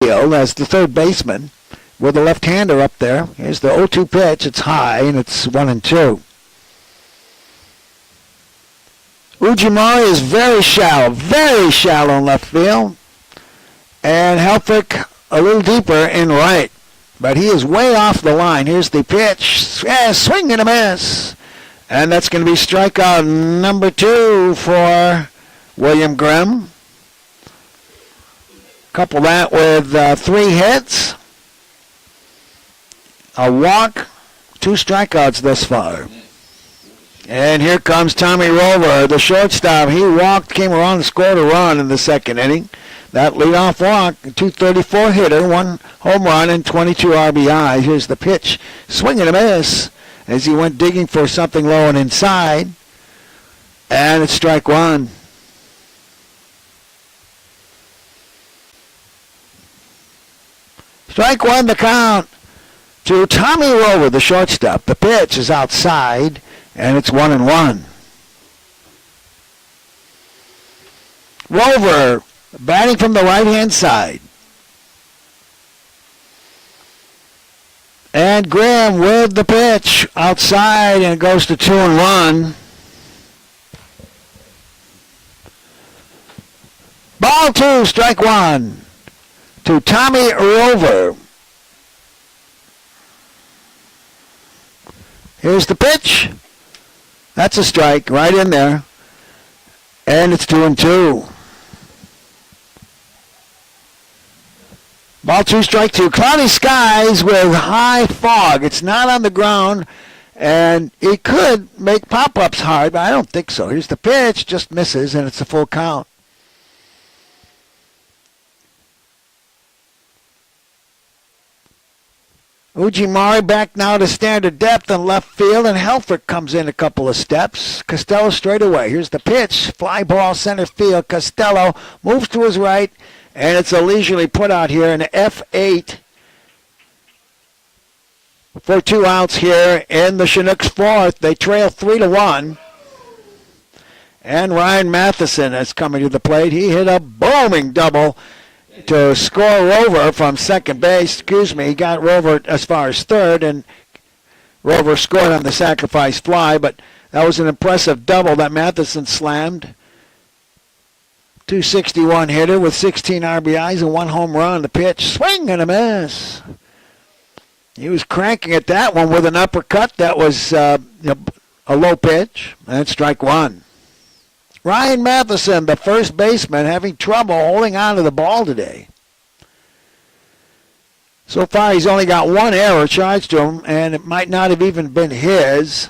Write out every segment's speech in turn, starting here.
field as the third baseman with a left-hander up there. Here's the 0-2 pitch. It's high, and it's 1-2. Ujimori is very shallow in left field. And Helfrich a little deeper in right. But he is way off the line. Here's the pitch. Swing and a miss. And that's going to be strikeout number 2 for William Grimm. Couple that with 3 hits. A walk, 2 strikeouts thus far. And here comes Tommy Rover, the shortstop. He walked, came around and scored a run in the second inning. That leadoff walk, 234 hitter, 1 home run and 22 RBI. Here's the pitch. Swing and a miss as he went digging for something low and inside. And it's strike 1. Strike 1 the count to Tommy Rover, the shortstop. The pitch is outside, and it's 1-1. Rover batting from the right-hand side. And Graham with the pitch outside, and it goes to 2-1. Ball 2, strike 1 to Tommy Rover. Here's the pitch. That's a strike right in there. And it's 2-2. Ball 2, strike 2. Cloudy skies with high fog. It's not on the ground, and it could make pop-ups hard, but I don't think so. Here's the pitch, just misses, and it's a full count. Ujimori back now to standard depth in left field, and Helfrich comes in a couple of steps. Costello straight away. Here's the pitch. Fly ball center field. Costello moves to his right, and it's a leisurely put out here in F8 for 2 outs here in the Chinooks fourth. They trail 3-1. And Ryan Matheson is coming to the plate. He hit a booming double to score Rover from second base. He got Rover as far as third, and Rover scored on the sacrifice fly, but that was an impressive double that Matheson slammed. 261 hitter with 16 RBIs and 1 home run. The pitch, swing and a miss. He was cranking at that one with an uppercut. That was a low pitch, and strike 1. Ryan Matheson, the first baseman, having trouble holding on to the ball today. So far, he's only got 1 error charged to him, and it might not have even been his.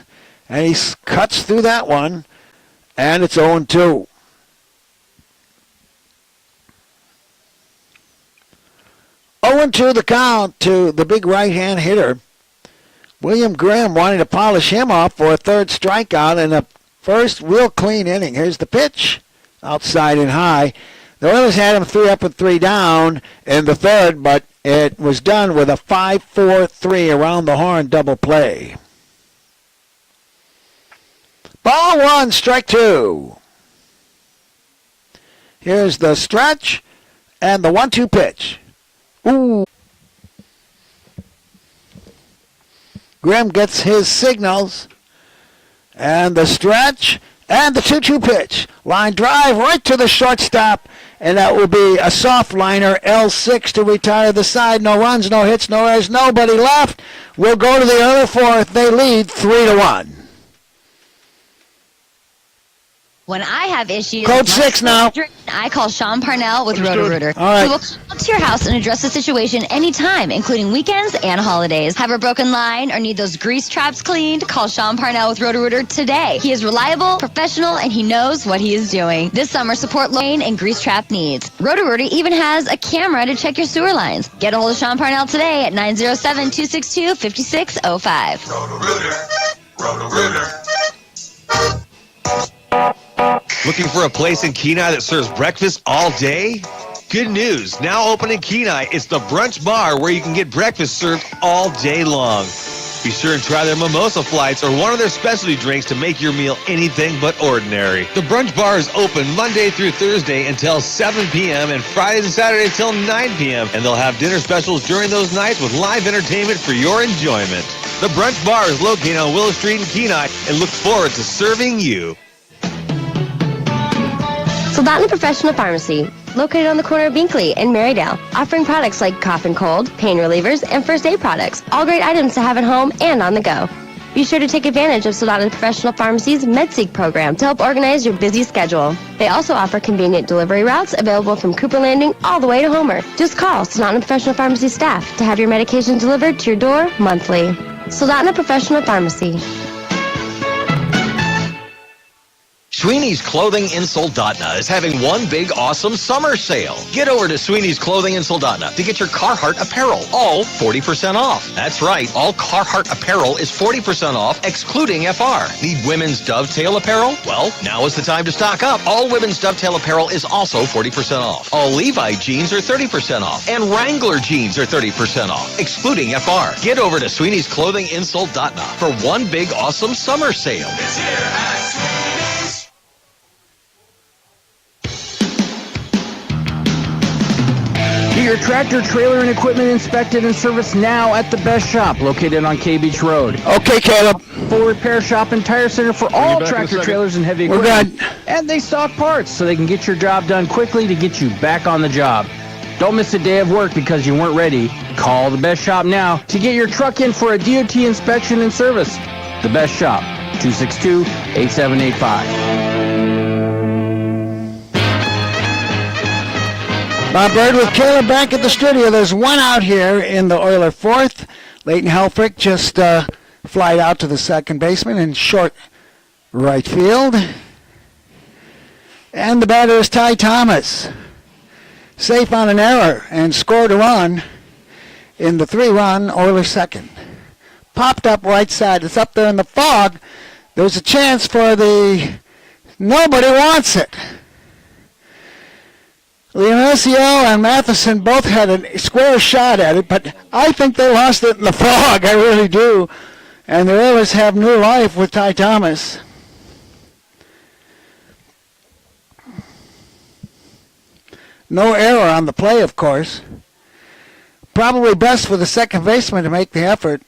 And he cuts through that one, and it's 0-2. To the count to the big right-hand hitter. William Grimm wanting to polish him off for a third strikeout in a first real clean inning. Here's the pitch, outside and high. The Oilers had him 3 up and 3 down in the third, but it was done with a 5-4-3 around the horn double play. Ball 1, strike 2. Here's the stretch and the 1-2 pitch. Ooh. Grimm gets his signals. And the stretch and the 2-2 pitch. Line drive right to the shortstop. And that will be a soft liner, L6 to retire the side. No runs, no hits, no errors, nobody left. We'll go to the other fourth. They lead 3-1. When I have issues, Code 6 now. I call Sean Parnell with Roto-Rooter. All right. He will come to your house and address the situation anytime, including weekends and holidays. Have a broken line or need those grease traps cleaned? Call Sean Parnell with Roto-Rooter today. He is reliable, professional, and he knows what he is doing. This summer, support lane and grease trap needs. Roto-Rooter even has a camera to check your sewer lines. Get a hold of Sean Parnell today at 907-262-5605. Roto-Rooter. Looking for a place in Kenai that serves breakfast all day? Good news. Now open in Kenai, it's the Brunch Bar where you can get breakfast served all day long. Be sure and try their mimosa flights or one of their specialty drinks to make your meal anything but ordinary. The brunch bar is open Monday through Thursday until 7 p.m. and Fridays and Saturdays till 9 p.m. And they'll have dinner specials during those nights with live entertainment for your enjoyment. The brunch bar is located on Willow Street in Kenai and looks forward to serving you. Soldotna Professional Pharmacy, located on the corner of Binkley and Marydale, offering products like cough and cold, pain relievers, and first aid products. All great items to have at home and on the go. Be sure to take advantage of Soldotna Professional Pharmacy's MedSeek program to help organize your busy schedule. They also offer convenient delivery routes available from Cooper Landing all the way to Homer. Just call Soldotna Professional Pharmacy staff to have your medication delivered to your door monthly. Soldotna Professional Pharmacy. Sweeney's Clothing in Soldotna is having one big awesome summer sale. Get over to Sweeney's Clothing in Soldotna to get your Carhartt apparel, all 40% off. That's right, all Carhartt apparel is 40% off, excluding FR. Need women's dovetail apparel? Well, now is the time to stock up. All women's dovetail apparel is also 40% off. All Levi jeans are 30% off, and Wrangler jeans are 30% off, excluding FR. Get over to Sweeney's Clothing in Soldotna for one big awesome summer sale. It's here at Sweeney's. Get your tractor, trailer, and equipment inspected and serviced now at the Best Shop, located on K Beach Road. Okay, Caleb. Full repair shop and tire center for all tractor trailers and heavy We're equipment. good. And they stock parts so they can get your job done quickly to get you back on the job. Don't miss a day of work because you weren't ready. Call the Best Shop now to get your truck in for a DOT inspection and service. The Best Shop, 262-8785. Bob Bird with Caleb back at the studio. There's one out here in the Oiler fourth. Leighton Helfrich just flied out to the second baseman in short right field. And the batter is Ty Thomas. Safe on an error and scored a run in the 3-run Oiler second. Popped up right side. It's up there in the fog. There's a chance for the... Nobody wants it. Leonisio and Matheson both had a square shot at it, but I think they lost it in the fog. I really do. And the Oilers have new life with Ty Thomas. No error on the play, of course. Probably best for the second baseman to make the effort.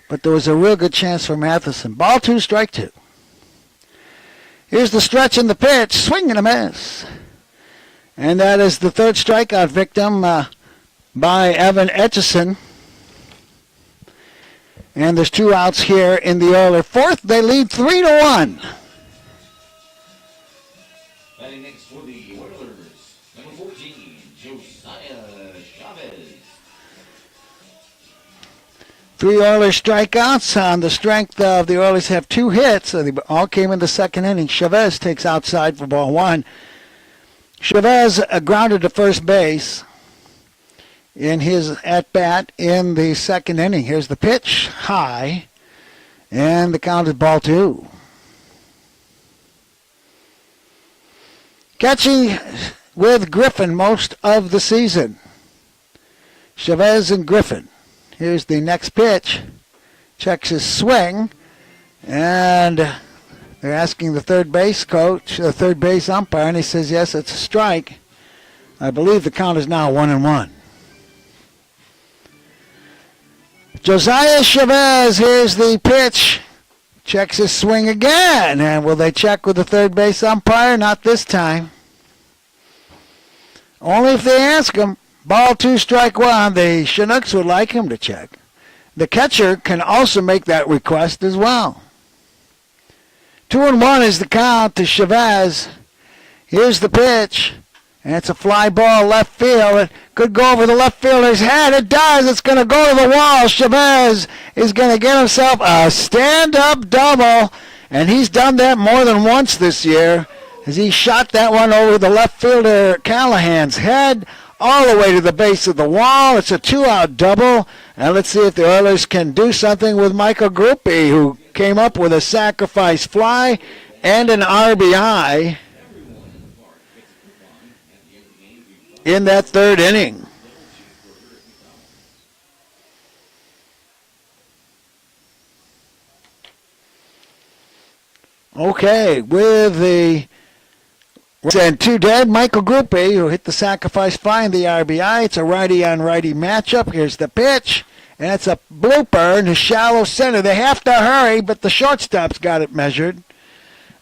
But there was a real good chance for Matheson. Ball 2, strike 2. Here's the stretch and the pitch. Swing and a miss. And that is the third strikeout victim by Evan Etchison. And there's 2 outs here in the Oiler fourth. They lead 3-1. Batting next for the Oilers, number 14, Josiah Chavez. 3 Oilers strikeouts on the strength of the Oilers have 2 hits. So they all came in the second inning. Chavez takes outside for ball 1. Chavez grounded to first base in his at-bat in the second inning. Here's the pitch, high, and the count is ball 2. Catching with Griffin most of the season. Chavez and Griffin. Here's the next pitch. Checks his swing. And they're asking the third base coach, the third base umpire, and he says, yes, it's a strike. I believe the count is now 1-1. Josiah Chavez, here's the pitch. Checks his swing again. And will they check with the third base umpire? Not this time. Only if they ask him. Ball 2, strike 1. The Chinooks would like him to check. The catcher can also make that request as well. 2-1 is the count to Chavez. Here's the pitch. And it's a fly ball left field. It could go over the left fielder's head. It does. It's going to go to the wall. Chavez is going to get himself a stand-up double. And he's done that more than once this year as he shot that one over the left fielder Callahan's head all the way to the base of the wall. It's a 2-out double. And let's see if the Oilers can do something with Michael Grupe, who came up with a sacrifice fly and an RBI in that third inning. Okay, with the and 2 dead, Michael Groupie, who hit the sacrifice fly in the RBI. It's a righty-on-righty matchup. Here's the pitch, and it's a blooper in the shallow center. They have to hurry, but the shortstop's got it measured.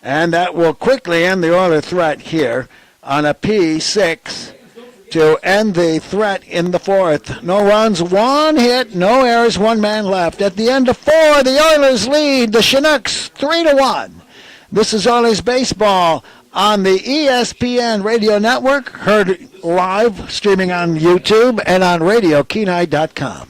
And that will quickly end the Oiler threat here on a P6 to end the threat in the 4th. No runs, 1 hit, no errors, 1 man left. At the end of 4, the Oilers lead the Chinooks 3-1. This is Oilers baseball on the ESPN Radio Network, heard live, streaming on YouTube, and on RadioKenai.com.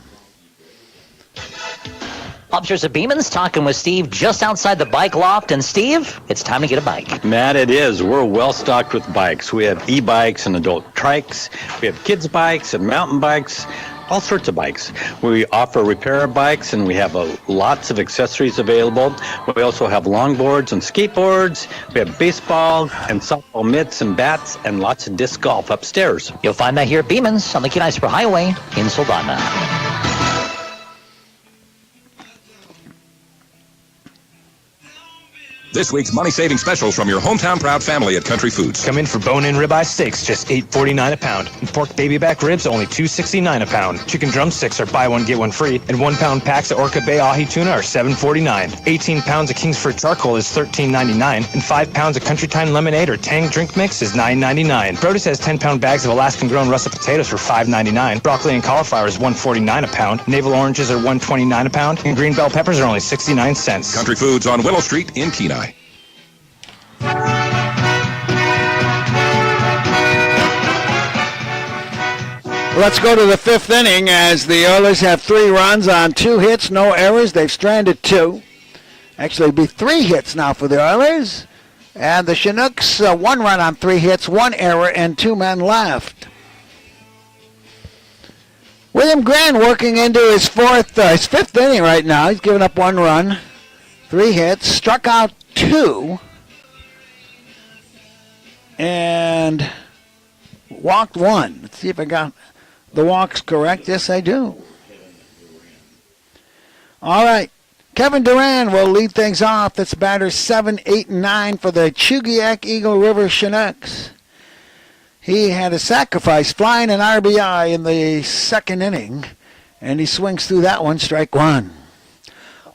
Publishers of Beeman's talking with Steve just outside the bike loft. And Steve, it's time to get a bike. Matt, it is. We're well stocked with bikes. We have e-bikes and adult trikes. We have kids' bikes and mountain bikes. All sorts of bikes. We offer repair bikes, and we have lots of accessories available. We also have longboards and skateboards. We have baseball and softball mitts and bats, and lots of disc golf upstairs. You'll find that here at Beeman's on the Kenai Superhighway in Soldotna. This week's money-saving specials from your hometown proud family at Country Foods. Come in for bone-in ribeye steaks, just $8.49 a pound. And pork baby back ribs, only $2.69 a pound. Chicken drumsticks are buy one, get one free. And 1 pound packs of Orca Bay ahi tuna are $7.49. 18 pounds of Kingsford charcoal is $13.99. And 5 pounds of Country Time lemonade or Tang drink mix is $9.99. Produce has 10-pound bags of Alaskan-grown russet potatoes for $5.99. Broccoli and cauliflower is $1.49 a pound. Navel oranges are $1.29 a pound. And green bell peppers are only 69 cents. Country Foods on Willow Street in Kenai. Let's go to the 5th inning as the Oilers have 3 runs on 2 hits, no errors. They've stranded 2. Actually, it'll be 3 hits now for the Oilers. And the Chinooks, 1 run on 3 hits, 1 error, and 2 men left. William Grant working into his 5th inning right now. He's given up 1 run, 3 hits, struck out 2, and walked 1. Let's see if I got the walks correct. Yes, I do. All right. Kevin Duran will lead things off. That's batters 7, 8, and 9 for the Chugiak Eagle River Chinooks. He had a sacrifice flying an RBI in the 2nd inning, and he swings through that one, strike 1.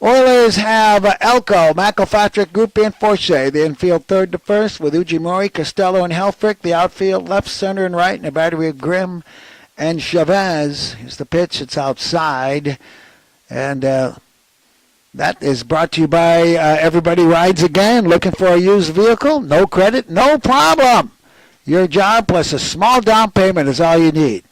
Oilers have Elko, McElpatrick, Groupie, and Forche. The infield 3rd to 1st with Ujimori, Costello, and Helfrich. The outfield left, center, and right, and a battery of Grimm and Chavez. Here's the pitch. It's outside. And that is brought to you by Everybody Rides Again. Looking for a used vehicle? No credit? No problem. Your job plus a small down payment is all you need.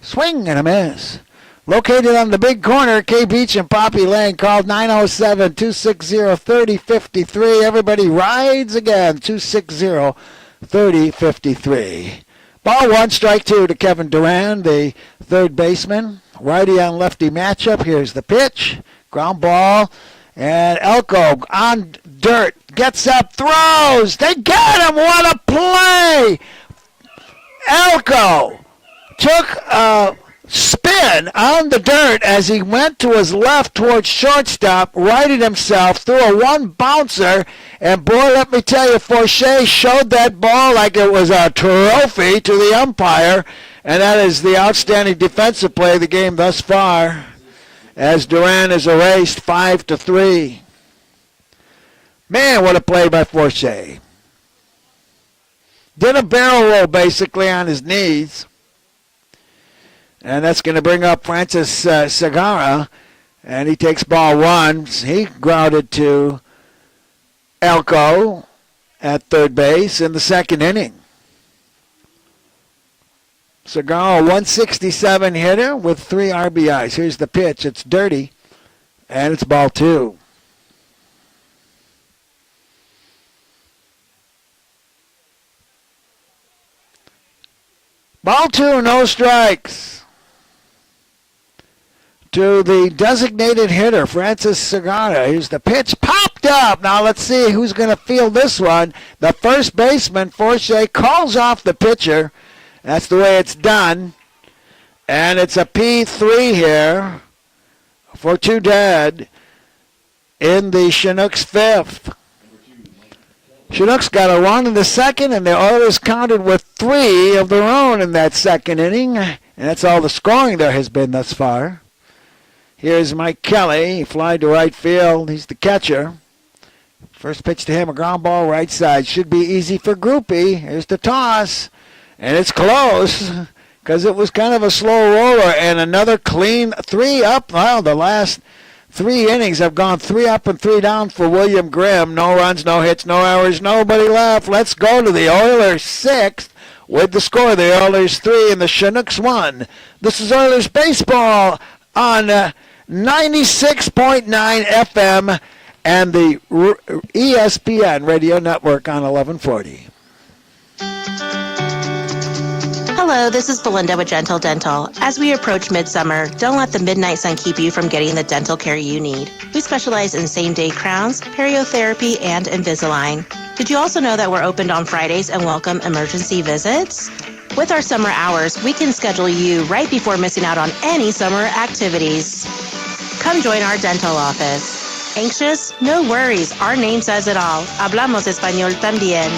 Swing and a miss. Located on the big corner, K Beach and Poppy Lane. Called 907-260-3053. Everybody Rides Again, 260-3053. Ball 1, strike 2 to Kevin Duran, the 3rd baseman. Righty on lefty matchup. Here's the pitch. Ground ball. And Elko on dirt. Gets up, throws. They got him. What a play. Elko took a spin on the dirt as he went to his left towards shortstop, righted himself, threw a 1 bouncer, and boy, let me tell you, Forche showed that ball like it was a trophy to the umpire, and that is the outstanding defensive play of the game thus far, as Duran is erased 5-3. Man, what a play by Forche. Did a barrel roll basically on his knees. And that's going to bring up Francis Segura. And he takes ball 1. He grounded to Elko at 3rd base in the 2nd inning. Segura, 167 hitter with 3 RBIs. Here's the pitch. It's dirty. And it's ball 2. Ball 2, no strikes. To the designated hitter, Francis Segura. Here's the pitch, popped up. Now let's see who's going to field this one. The first baseman, Forche, calls off the pitcher. That's the way it's done. And it's a P3 here for 2 dead in the Chinooks 5th. Chinooks got a run in the second, and the Oilers counted with 3 of their own in that second inning. And that's all the scoring there has been thus far. Here's Mike Kelly. He flied to right field. He's the catcher. First pitch to him, a ground ball right side. Should be easy for Groupie. Here's the toss. And it's close because it was kind of a slow roller. And another clean 3 up. Well, the last 3 innings have gone 3 up and 3 down for William Grimm. No runs, no hits, no errors, nobody left. Let's go to the Oilers 6th with the score. The Oilers 3 and the Chinooks 1. This is Oilers baseball on 96.9 FM and the ESPN radio network on 1140. Hello, this is Belinda with Gentle Dental. As we approach midsummer, don't let the midnight sun keep you from getting the dental care you need. We specialize in same-day crowns, periotherapy, and Invisalign. Did you also know that we're opened on Fridays and welcome emergency visits? With our summer hours, we can schedule you right before missing out on any summer activities. Come join our dental office. Anxious? No worries. Our name says it all. Hablamos español también.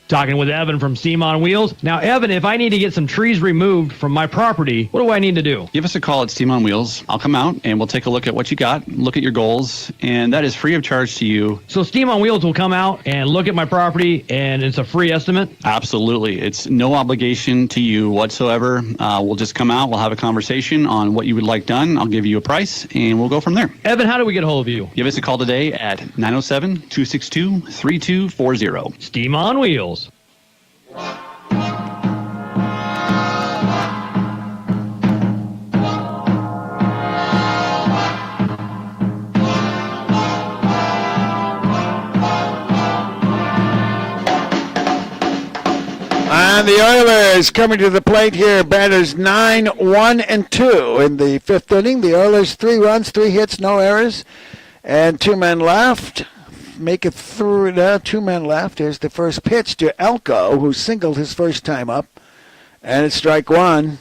Talking with Evan from Steam on Wheels. Now, Evan, if I need to get some trees removed from my property, what do I need to do? Give us a call at Steam on Wheels. I'll come out and we'll take a look at what you got, look at your goals, and that is free of charge to you. So Steam on Wheels will come out and look at my property, and it's a free estimate? Absolutely. It's no obligation to you whatsoever. We'll just come out, we'll have a conversation on what you would like done. I'll give you a price, and we'll go from there. Evan, how do we get a hold of you? Give us a call today at 907-262-3240. Steam on Wheels. And the Oilers coming to the plate here. Batters 9, 1, and 2 in the 5th inning. The Oilers 3 runs, 3 hits, no errors, and 2 men left. Make it through. 2 men left. Here's the first pitch to Elko, who singled his first time up, and it's strike 1.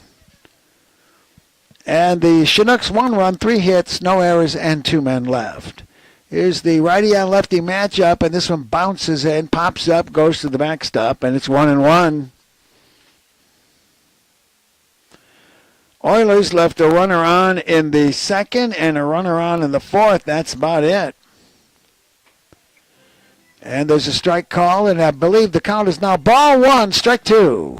And the Chinooks 1 run, 3 hits, no errors, and 2 men left. Here's the righty on lefty matchup, and this one bounces in, pops up, goes to the backstop, and it's 1-1. Oilers left a runner on in the 2nd and a runner on in the 4th. That's about it. And there's a strike call, and I believe the count is now ball 1, strike 2.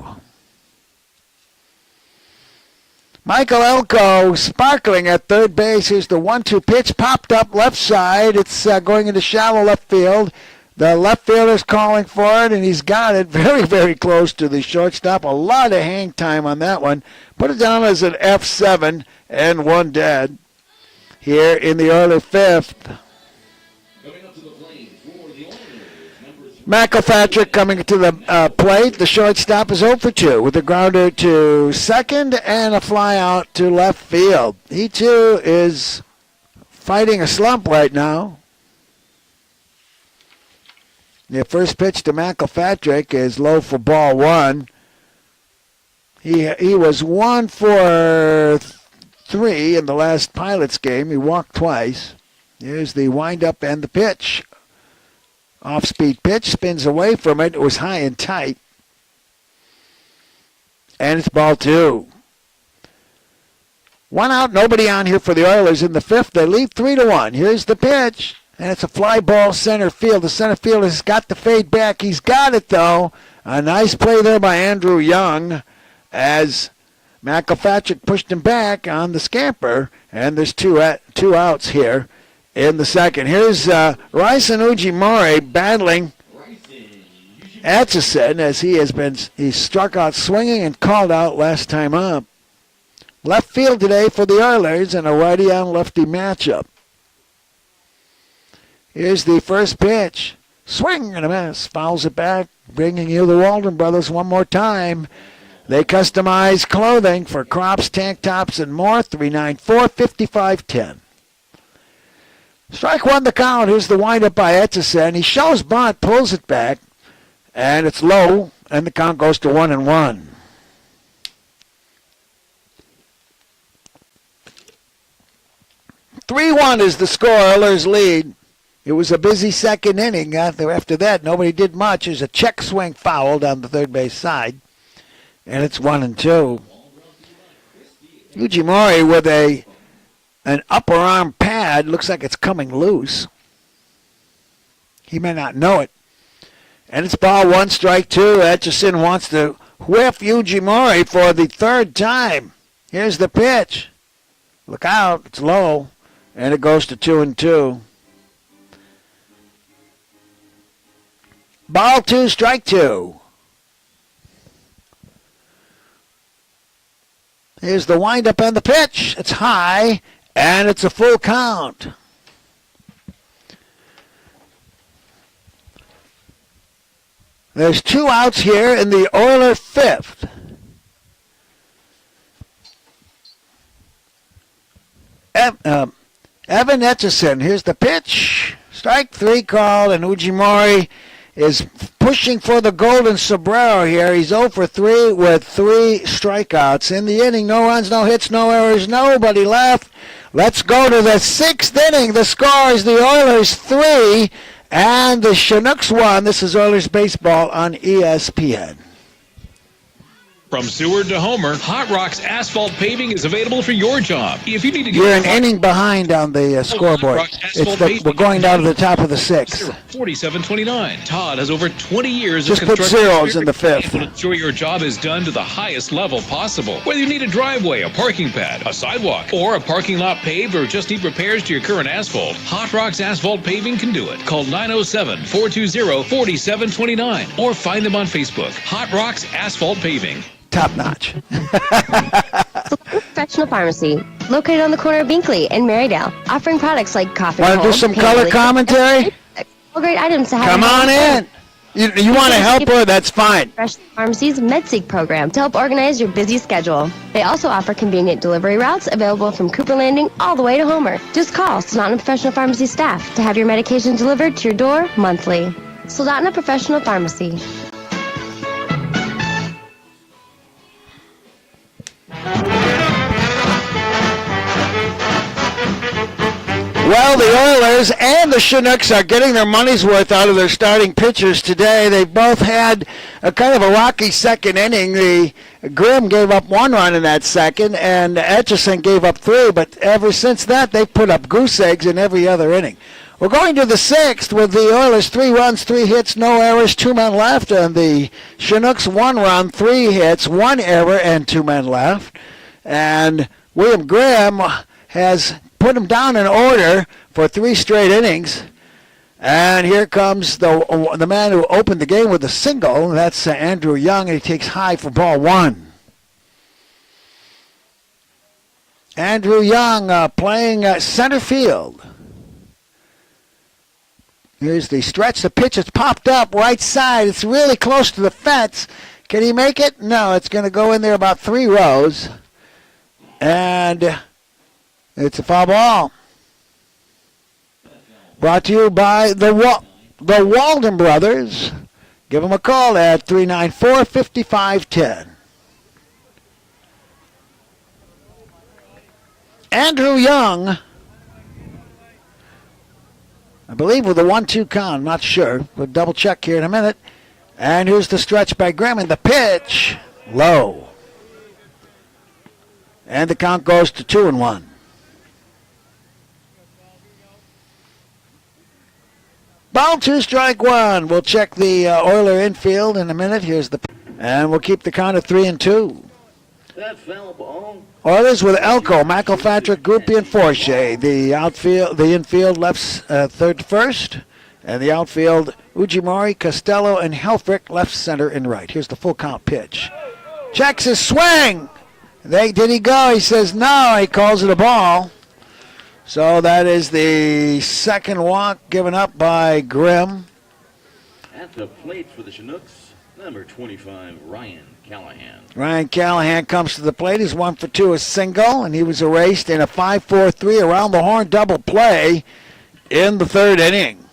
Michael Elko sparkling at third base. Here's the 1-2 pitch, popped up left side. It's going into shallow left field. The left fielder's calling for it, and he's got it very, very close to the shortstop. A lot of hang time on that one. Put it down as an F7 and 1 dead here in the early 5th. McElpatrick coming to the plate. The shortstop is 0 for 2 with a grounder to second and a fly out to left field. He, too, is fighting a slump right now. The first pitch to McElpatrick is low for ball 1. He was 1 for 3 in the last Pilots game. He walked twice. Here's the windup and the pitch. Off-speed pitch, spins away from it. It was high and tight. And it's ball 2. 1 out, nobody on here for the Oilers in the 5th. They lead 3-1. Here's the pitch. And it's a fly ball center field. The center fielder's got the fade back. He's got it, though. A nice play there by Andrew Young as McElpatrick pushed him back on the scamper. And there's two outs here in the 2nd. Here's Ryson Ujimori battling Atchison as he's struck out swinging and called out last time up. Left field today for the Oilers and a righty on lefty matchup. Here's the first pitch. Swing and a miss. Fouls it back, bringing you the Walden brothers one more time. They customize clothing for crops, tank tops, and more. 394-5510. Strike 1 the count. Here's the windup by Etchison. He shows bunt, pulls it back, and it's low, and the count goes to 1-1. Three-1 is the score. Oilers lead. It was a busy second inning. After that, nobody did much. There's a check swing foul down the third base side, and it's 1-2. Ujimori with an upper arm pad. Looks like it's coming loose. He may not know it. And it's ball 1, strike 2. Etchison wants to whiff Ujimori for the third time. Here's the pitch. Look out. It's low. And it goes to 2-2. Ball 2, strike 2. Here's the windup and the pitch. It's high, and it's a full count. There's 2 outs here in the Oiler fifth. Evan Etchison, here's the pitch. Strike 3 called, and Ujimori is pushing for the golden sombrero here. He's 0 for 3 with 3 strikeouts. In the inning, no runs, no hits, no errors, nobody left. Let's go to the 6th inning. The score is the Oilers 3 and the Chinooks 1. This is Oilers baseball on ESPN. From Seward to Homer, Hot Rocks Asphalt Paving is available for your job. If you need to get You're an inning behind on the scoreboard. We're going down to the top of the 6th. 4729. Todd has over 20 years Just of put construction zeros in the 5th. to ensure your job is done to the highest level possible. Whether you need a driveway, a parking pad, a sidewalk, or a parking lot paved, or just need repairs to your current asphalt, Hot Rocks Asphalt Paving can do it. Call 907-420-4729 or find them on Facebook. Hot Rocks Asphalt Paving. Top notch. Professional Pharmacy, located on the corner of Binkley and Marydale, offering products like cough and Want to do some color commentary? All great items to have. Come on in. You want to help her? That's fine. Professional Pharmacy's MedSeek program to help organize your busy schedule. They also offer convenient delivery routes available from Cooper Landing all the way to Homer. Just call Soldotna Professional Pharmacy staff to have your medication delivered to your door monthly. Soldotna Professional Pharmacy. Well, the Oilers and the Chinooks are getting their money's worth out of their starting pitchers today. They both had a kind of a rocky second inning. The Grimm gave up 1 run in that second, and Etchison gave up 3. But ever since that, they've put up goose eggs in every other inning. We're going to the 6th with the Oilers 3 runs, 3 hits, no errors, 2 men left, and the Chinooks 1 run, 3 hits, 1 error, and 2 men left. And William Grimm has put him down in order for 3 straight innings. And here comes the man who opened the game with a single. That's Andrew Young, and he takes high for ball 1. Andrew Young playing center field. Here's the stretch. The pitch is popped up right side. It's really close to the fence. Can he make it? No, it's going to go in there about 3 rows. And it's a foul ball. Brought to you by the Walden Brothers. Give them a call at 394-5510. Andrew Young, I believe with a 1-2 count. I'm not sure. We'll double check here in a minute. And here's the stretch by Grimm, and the pitch low. And the count goes to 2-1. Ball 2, strike 1. We'll check the Oiler infield in a minute. And we'll keep the count at 3-2. That foul ball. Oilers with Elko, McElpatrick, Groupie, and Forshea. The infield left third to first. And the outfield, Ujimori, Costello, and Helfrich, left, center, and right. Here's the full count pitch. Checks his swing. Did he go? He says no. He calls it a ball. So that is the second walk given up by Grimm. At the plate for the Chinooks, number 25, Ryan Callahan. Ryan Callahan comes to the plate. He's 1 for 2, a single, and he was erased in a 5-4-3 around the horn double play in the 3rd inning.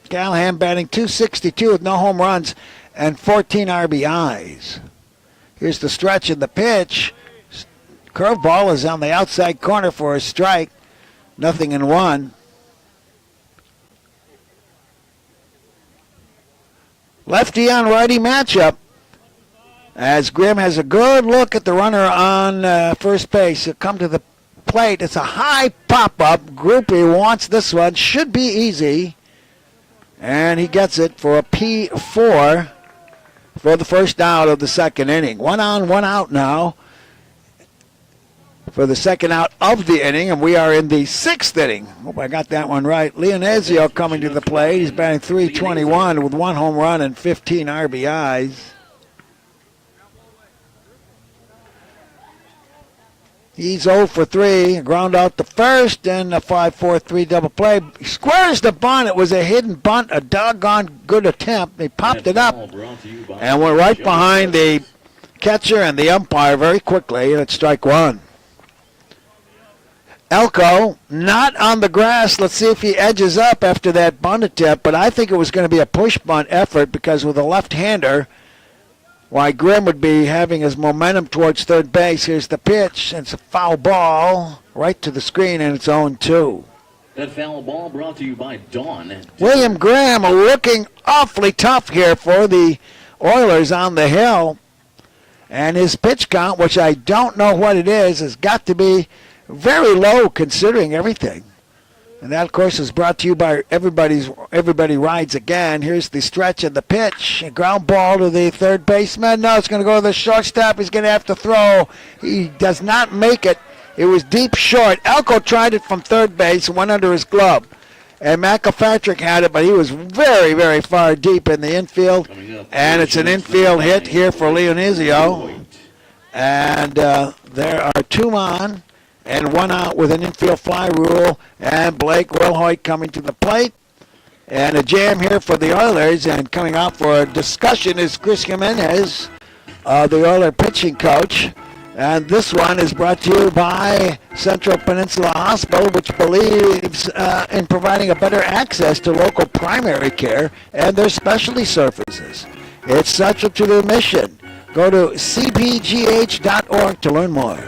Callahan batting .262 with no home runs and 14 RBIs. Here's the stretch and the pitch. Curveball is on the outside corner for a strike. 0-1. Lefty on righty matchup. As Grimm has a good look at the runner on first base. He'll come to the plate. It's a high pop-up. Groupie wants this one. Should be easy. And he gets it for a P4 for the first out of the second inning. 1 on, 1 out now for the second out of the inning, and we are in the 6th inning. Hope I got that one right. Leonezio coming to the plate. He's batting .321 with 1 home run and 15 RBIs. He's 0 for 3. Ground out the first and a 5-4-3 double play. He squares the bunt. It was a hidden bunt, a doggone good attempt. They popped it up and went right behind the catcher and the umpire very quickly, and it's strike one. Elko not on the grass. Let's see if he edges up after that bunt attempt, but I think it was going to be a push bunt effort because with a left-hander, why Grimm would be having his momentum towards third base. Here's the pitch. It's a foul ball right to the screen, and it's 0-2. That foul ball brought to you by Dawn. William Graham looking awfully tough here for the Oilers on the hill. And his pitch count, which I don't know what it is, has got to be very low considering everything. And that, of course, is brought to you by Everybody Rides Again. Here's the stretch of the pitch. A ground ball to the third baseman. No, it's going to go to the shortstop. He's going to have to throw. He does not make it. It was deep short. Elko tried it from third base and went under his glove. And McElpatrick had it, but he was very, very far deep in the infield. And it's an infield hit here for Leonizio. And there are 2 on and 1 out with an infield fly rule. And Blake Wilhoit coming to the plate. And a jam here for the Oilers. And coming out for a discussion is Chris Jimenez, the Oiler pitching coach. And this one is brought to you by Central Peninsula Hospital, which believes in providing a better access to local primary care and their specialty services. It's central to their mission. Go to cpgh.org to learn more.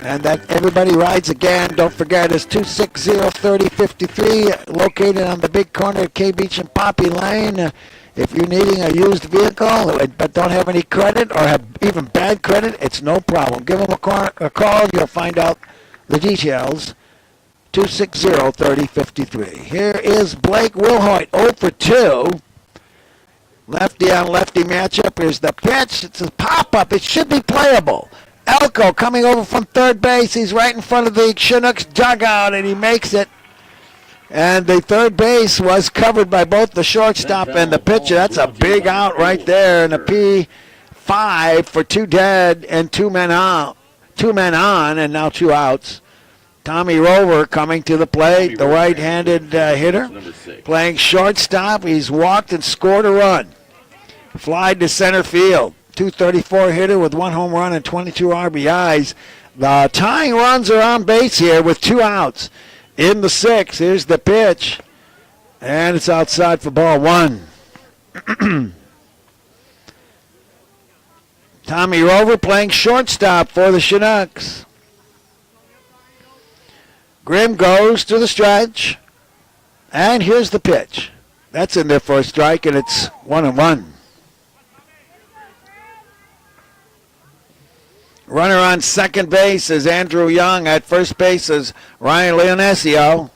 And that Everybody Rides Again. Don't forget, it's 260-3053, located on the big corner of K Beach and Poppy Lane. If you're needing a used vehicle but don't have any credit or have even bad credit, it's no problem. Give them a call. You'll find out the details. 260-3053. Here is Blake Wilhoit, 0 for 2. Lefty on lefty matchup. Here's the pitch. It's a pop-up. It should be playable. Elko coming over from third base. He's right in front of the Chinooks dugout, and he makes it. And the third base was covered by both the shortstop and the pitcher. That's a big out right there. And a P5 for 2 dead and 2 men out. 2 men on, and now 2 outs. Tommy Rover coming to the plate, the right-handed hitter, playing shortstop. He's walked and scored a run. Flied to center field. 234 hitter with 1 home run and 22 RBIs. The tying runs are on base here with 2 outs. In the 6th, here's the pitch. And it's outside for ball 1. Tommy Rover playing shortstop for the Chinooks. Grimm goes to the stretch. And here's the pitch. That's in there for a strike, and it's 1-1. Runner on second base is Andrew Young. At first base is Ryan Leonesio.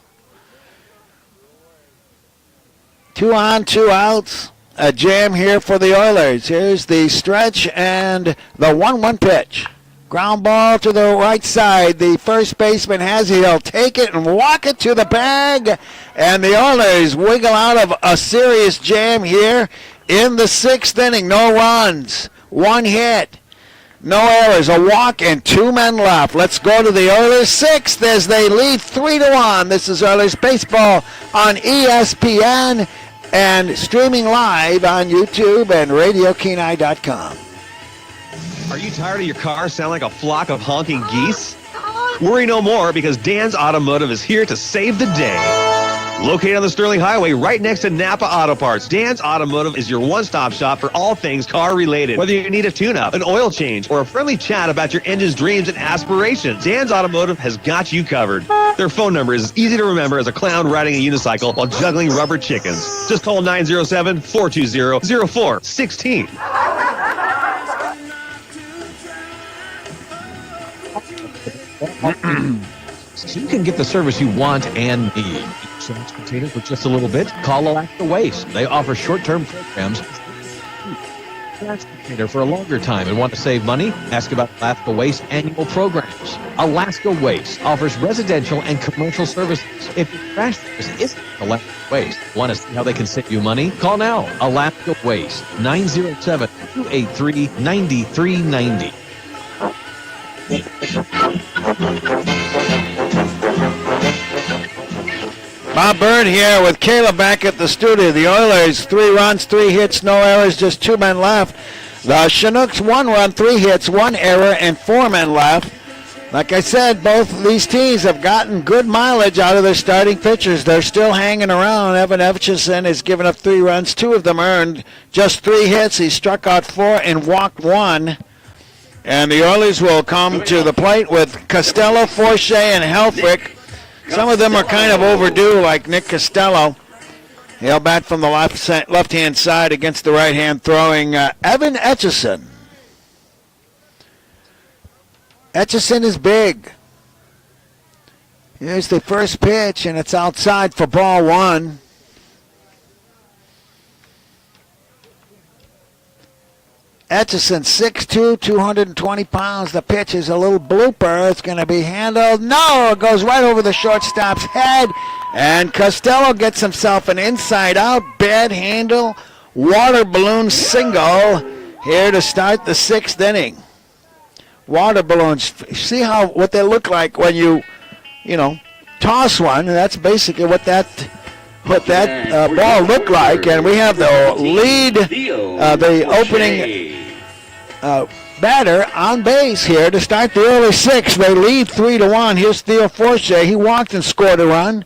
2 on, 2 outs. A jam here for the Oilers. Here's the stretch and the 1-1 pitch. Ground ball to the right side. The first baseman has it. He'll take it and walk it to the bag. And the Oilers wiggle out of a serious jam here in the 6th inning. No runs. 1 hit. No errors, a walk, and 2 men left. Let's go to the Oilers 6th as they lead 3-1. This is Oilers Baseball on ESPN and streaming live on YouTube and RadioKenai.com. Are you tired of your car sounding like a flock of honking geese? Worry no more, because Dan's Automotive is here to save the day. Located on the Sterling Highway right next to Napa Auto Parts, Dan's Automotive is your one-stop shop for all things car-related. Whether you need a tune-up, an oil change, or a friendly chat about your engine's dreams and aspirations, Dan's Automotive has got you covered. Their phone number is as easy to remember as a clown riding a unicycle while juggling rubber chickens. Just call 907-420-0416. So you can get the service you want and need. Insurance container for just a little bit? Call Alaska Waste. They offer short-term programs. Insurance container for a longer time and want to save money? Ask about Alaska Waste annual programs. Alaska Waste offers residential and commercial services. If your trash service isn't Alaska Waste, want to see how they can save you money? Call now. Alaska Waste, 907-283-9390. Bob Byrne here with Kayla back at the studio. The Oilers, 3 runs, 3 hits, no errors, just 2 men left. The Chinooks, 1 run, 3 hits, 1 error, and 4 men left. Like I said, both of these teams have gotten good mileage out of their starting pitchers. They're still hanging around. Evan Etchison has given up 3 runs, 2 of them earned, just 3 hits. He struck out 4 and walked 1. And the Oilers will come to the plate with Costello, Forshea, and Helfrich. Some of them are kind of overdue, like Nick Costello. He'll bat from the left-hand side against the right-hand throwing Evan Etchison. Etchison is big. Here's the first pitch, and it's outside for ball 1. Etchison, 6'2", 220 pounds. The pitch is a little blooper. It's going to be handled. No, it goes right over the shortstop's head. And Costello gets himself an inside-out bad handle water balloon single here to start the 6th inning. Water balloons. See what they look like when you toss one. That's basically what that ball looked like. And we have the lead, the opening batter on base here to start the early 6th. They lead 3-1. Here's Theo Forshea. He walked and scored a run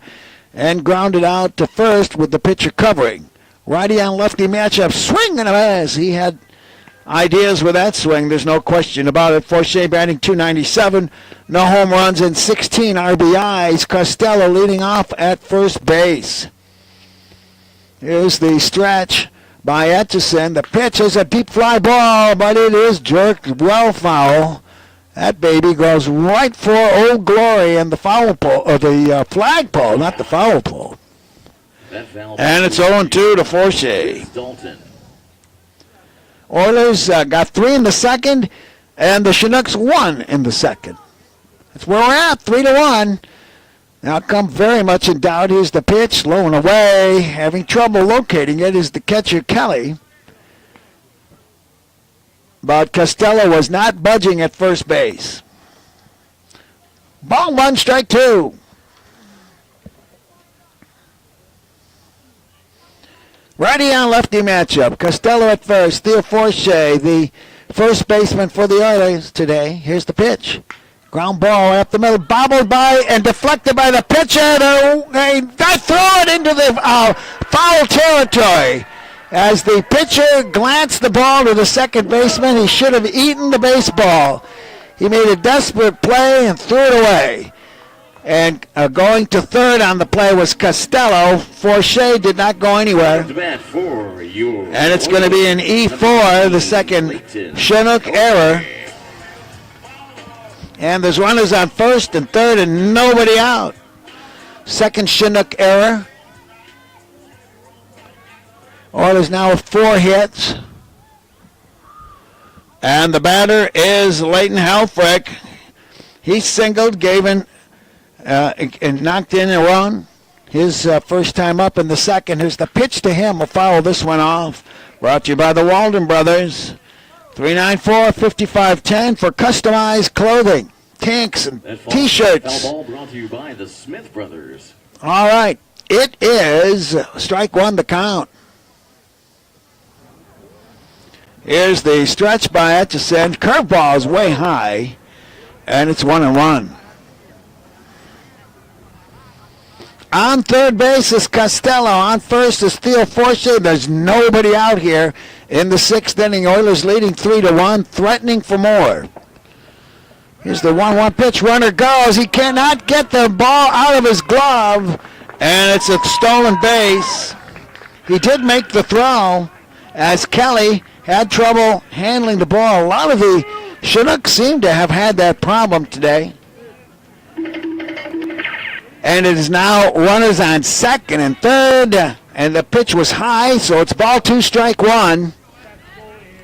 and grounded out to first with the pitcher covering. Righty on lefty matchup. Swing and a miss. He had ideas with that swing. There's no question about it. Forshea batting .297. No home runs and 16 RBIs. Costello leading off at first base. Here's the stretch by Etchison. The pitch is a deep fly ball, but it is jerked well foul. That baby goes right for Old Glory and the foul pole, or the flag pole, not the foul pole. And it's 0-2 to Forshea. Oilers got 3 in the second, and the Chinooks 1 in the second. That's where we're at, 3-1. Outcome very much in doubt. Here's the pitch, low and away. Having trouble locating it is the catcher, Kelly. But Costello was not budging at first base. Ball 1, strike 2. Righty on lefty matchup. Costello at first. Theo Forshea, the first baseman for the Oilers today. Here's the pitch. Ground ball up the middle, bobbled by and deflected by the pitcher. They throw it into the foul territory. As the pitcher glanced the ball to the second baseman, he should have eaten the baseball. He made a desperate play and threw it away. And going to third on the play was Costello. Forshea did not go anywhere. And it's going to be an E4, the second Chinook error. And there's runners on first and third and nobody out. Second Chinook error. Oilers now with 4 hits. And the batter is Leighton Helfrich. He singled, gave in, and knocked in a run. His first time up in the second. Here's the pitch to him. We'll foul this one off. Brought to you by the Walden Brothers. 394-5510 for customized clothing, tanks, and T-shirts. Ball brought to you by the Smith Brothers. All right. It is strike 1 to count. Here's the stretch by Etchison. Curveball is way high, and it's 1-1. On third base is Costello. On first is Theo Forche. There's nobody out here in the sixth inning. Oilers leading 3-1, threatening for more. Here's the 1-1 pitch. Runner goes. He cannot get the ball out of his glove, and it's a stolen base. He did make the throw as Kelly had trouble handling the ball. A lot of the Chinooks seem to have had that problem today. And it is now runners on second and third, and the pitch was high, so it's ball 2, strike 1.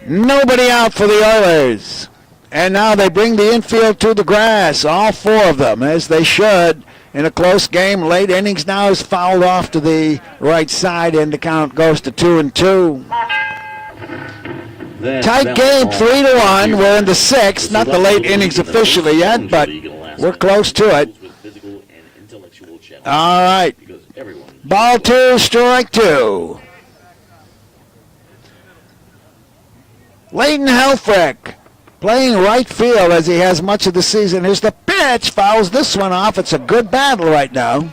Nobody out for the Oilers. And now they bring the infield to the grass, all 4 of them, as they should. In a close game, late innings now is fouled off to the right side, and the count goes to 2-2. Tight game, 3-1. We're in the 6th, not the late innings officially yet, but we're close to it. All right. Ball 2, strike 2. Leighton Helfrich playing right field as he has much of the season. Here's the pitch. Fouls this one off. It's a good battle right now.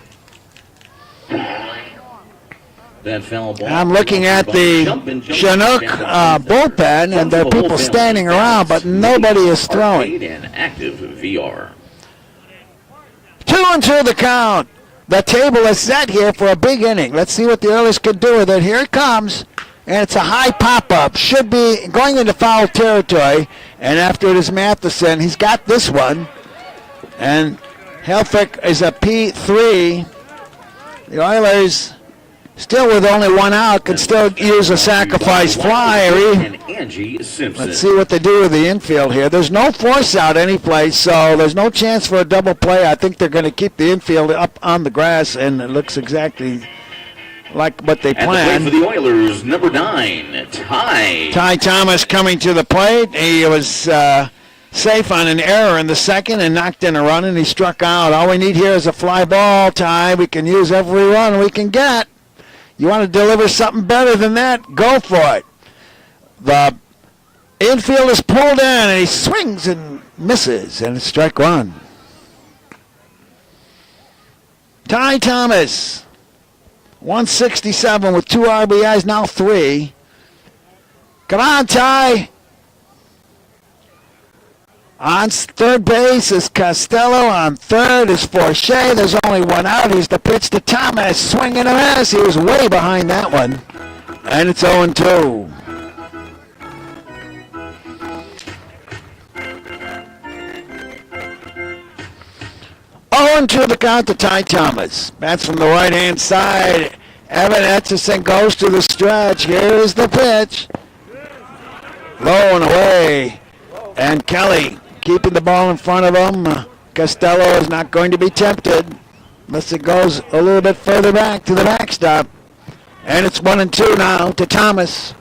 I'm looking at the Chinook bullpen, and there are people standing around, but nobody is throwing. 2-2 the count. The table is set here for a big inning. Let's see what the Oilers can do with it. Here it comes. And it's a high pop-up. Should be going into foul territory. And after it is Matheson, he's got this one. And Helfrich is a P3. The Oilers, still with only 1 out, can still use a sacrifice fly. Let's see what they do with the infield here. There's no force out anyplace, so there's no chance for a double play. I think they're going to keep the infield up on the grass, and it looks exactly like what they planned. For the Oilers, number 9, Ty Thomas coming to the plate. He was safe on an error in the second and knocked in a run, and he struck out. All we need here is a fly ball, Ty. We can use every run we can get. You want to deliver something better than that? Go for it. The infield is pulled in, and he swings and misses, and it's strike 1. Ty Thomas, 167 with 2 RBIs, now 3. Come on, Ty. On third base is Costello. On third is Forche. There's only 1 out. Here's the pitch to Thomas. Swing and a miss. He was way behind that one. And it's 0-2. 0-2 the count to Ty Thomas. Bats from the right-hand side. Evan Etchison goes to the stretch. Here is the pitch. Low and away. And Kelly keeping the ball in front of him. Costello is not going to be tempted unless it goes a little bit further back to the backstop. And it's 1-2 now to Thomas.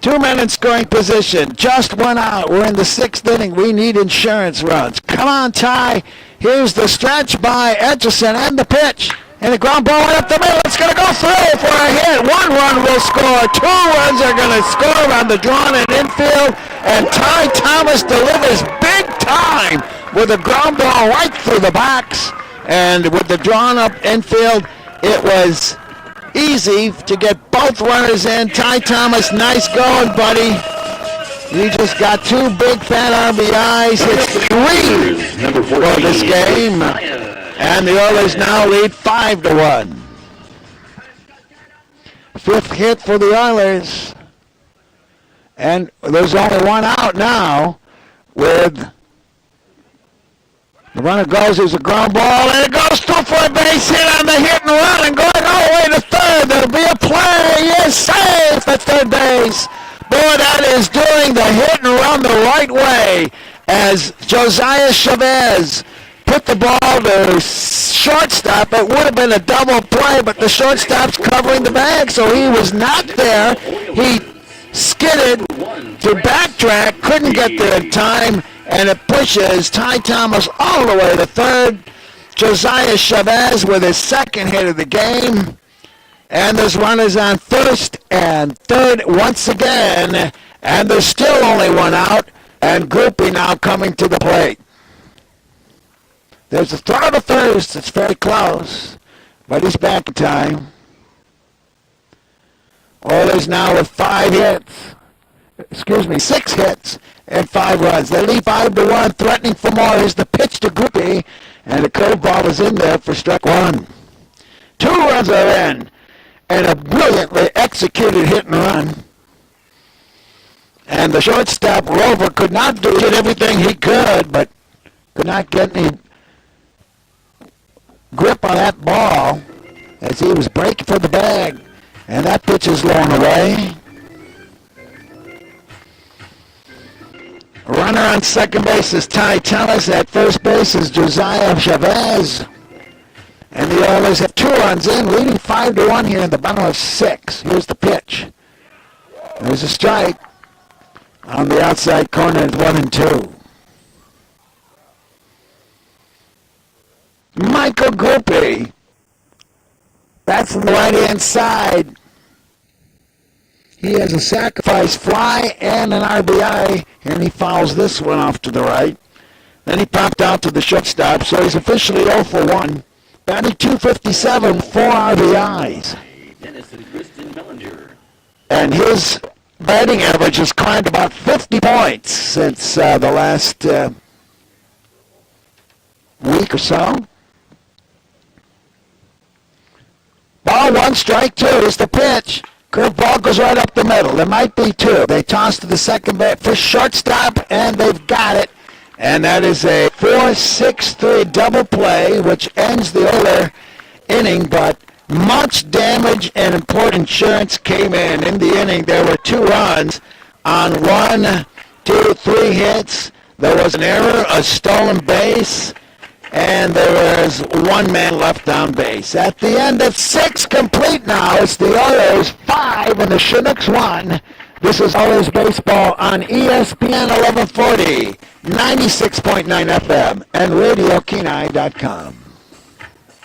2 men in scoring position. Just 1 out. We're in the 6th inning. We need insurance runs. Come on, Ty. Here's the stretch by Etchison and the pitch. And the ground ball right up the middle. It's going to go through for a hit. 1 run will score. 2 runs are going to score on the drawn-in infield. And Ty Thomas delivers big time with a ground ball right through the box. And with the drawn-up infield, it was easy to get both runners in. Ty Thomas, nice going, buddy. You just got 2 big fat RBIs. It's 3 for this game. And the Oilers now lead 5-1. 5th hit for the Oilers. And there's only 1 out now with the runner goes, there's a ground ball, and it goes through for a base hit on the hit and run and going all the way to third. There'll be a play. He is safe at third base. Boy, that is doing the hit and run the right way as Josiah Chavez put the ball to shortstop. It would have been a double play, but the shortstop's covering the bag, so he was not there. He skidded to backtrack, couldn't get there in time, and it pushes Ty Thomas all the way to third. Josiah Chavez with his 2nd hit of the game. And there's runners on first and third once again. And there's still only 1 out. And Groupie now coming to the plate. There's a throw to first. It's very close, but he's back in time. Oilers now with 6 hits and 5 runs. They lead 5-1, threatening for more. Here's the pitch to Groupie, and the curveball is in there for strike 1. 2 runs are in, and a brilliantly executed hit and run. And the shortstop, Rover, could not do everything he could, but could not get any grip on that ball as he was breaking for the bag. And that pitch is blown away. Runner on second base is Ty Thomas. At first base is Josiah Chavez. And the Oilers have 2 runs in, leading 5-1 here in the bottom of 6. Here's the pitch. There's a strike on the outside corner at 1-2. Michael Groupie. That's on the right-hand side. He has a sacrifice fly and an RBI, and he fouls this one off to the right. Then he popped out to the shortstop, so he's officially 0 for 1. Batting .257, 4 RBIs. And his batting average has climbed about 50 points since the last week or so. Ball 1, strike 2 is the pitch. Curveball goes right up the middle. There might be 2. They toss to the second base for shortstop, and they've got it. And that is a 4-6-3 double play, which ends the Oiler inning. But much damage and important insurance came in the inning. There were 2 runs on 1, 2, 3 hits. There was an error, a stolen base, and there was 1 man left on base. At the end of 6 complete now, it's the Oilers 5 and the Chinooks 1. This is Oilers baseball on ESPN 1140, 96.9 FM, and RadioKenai.com.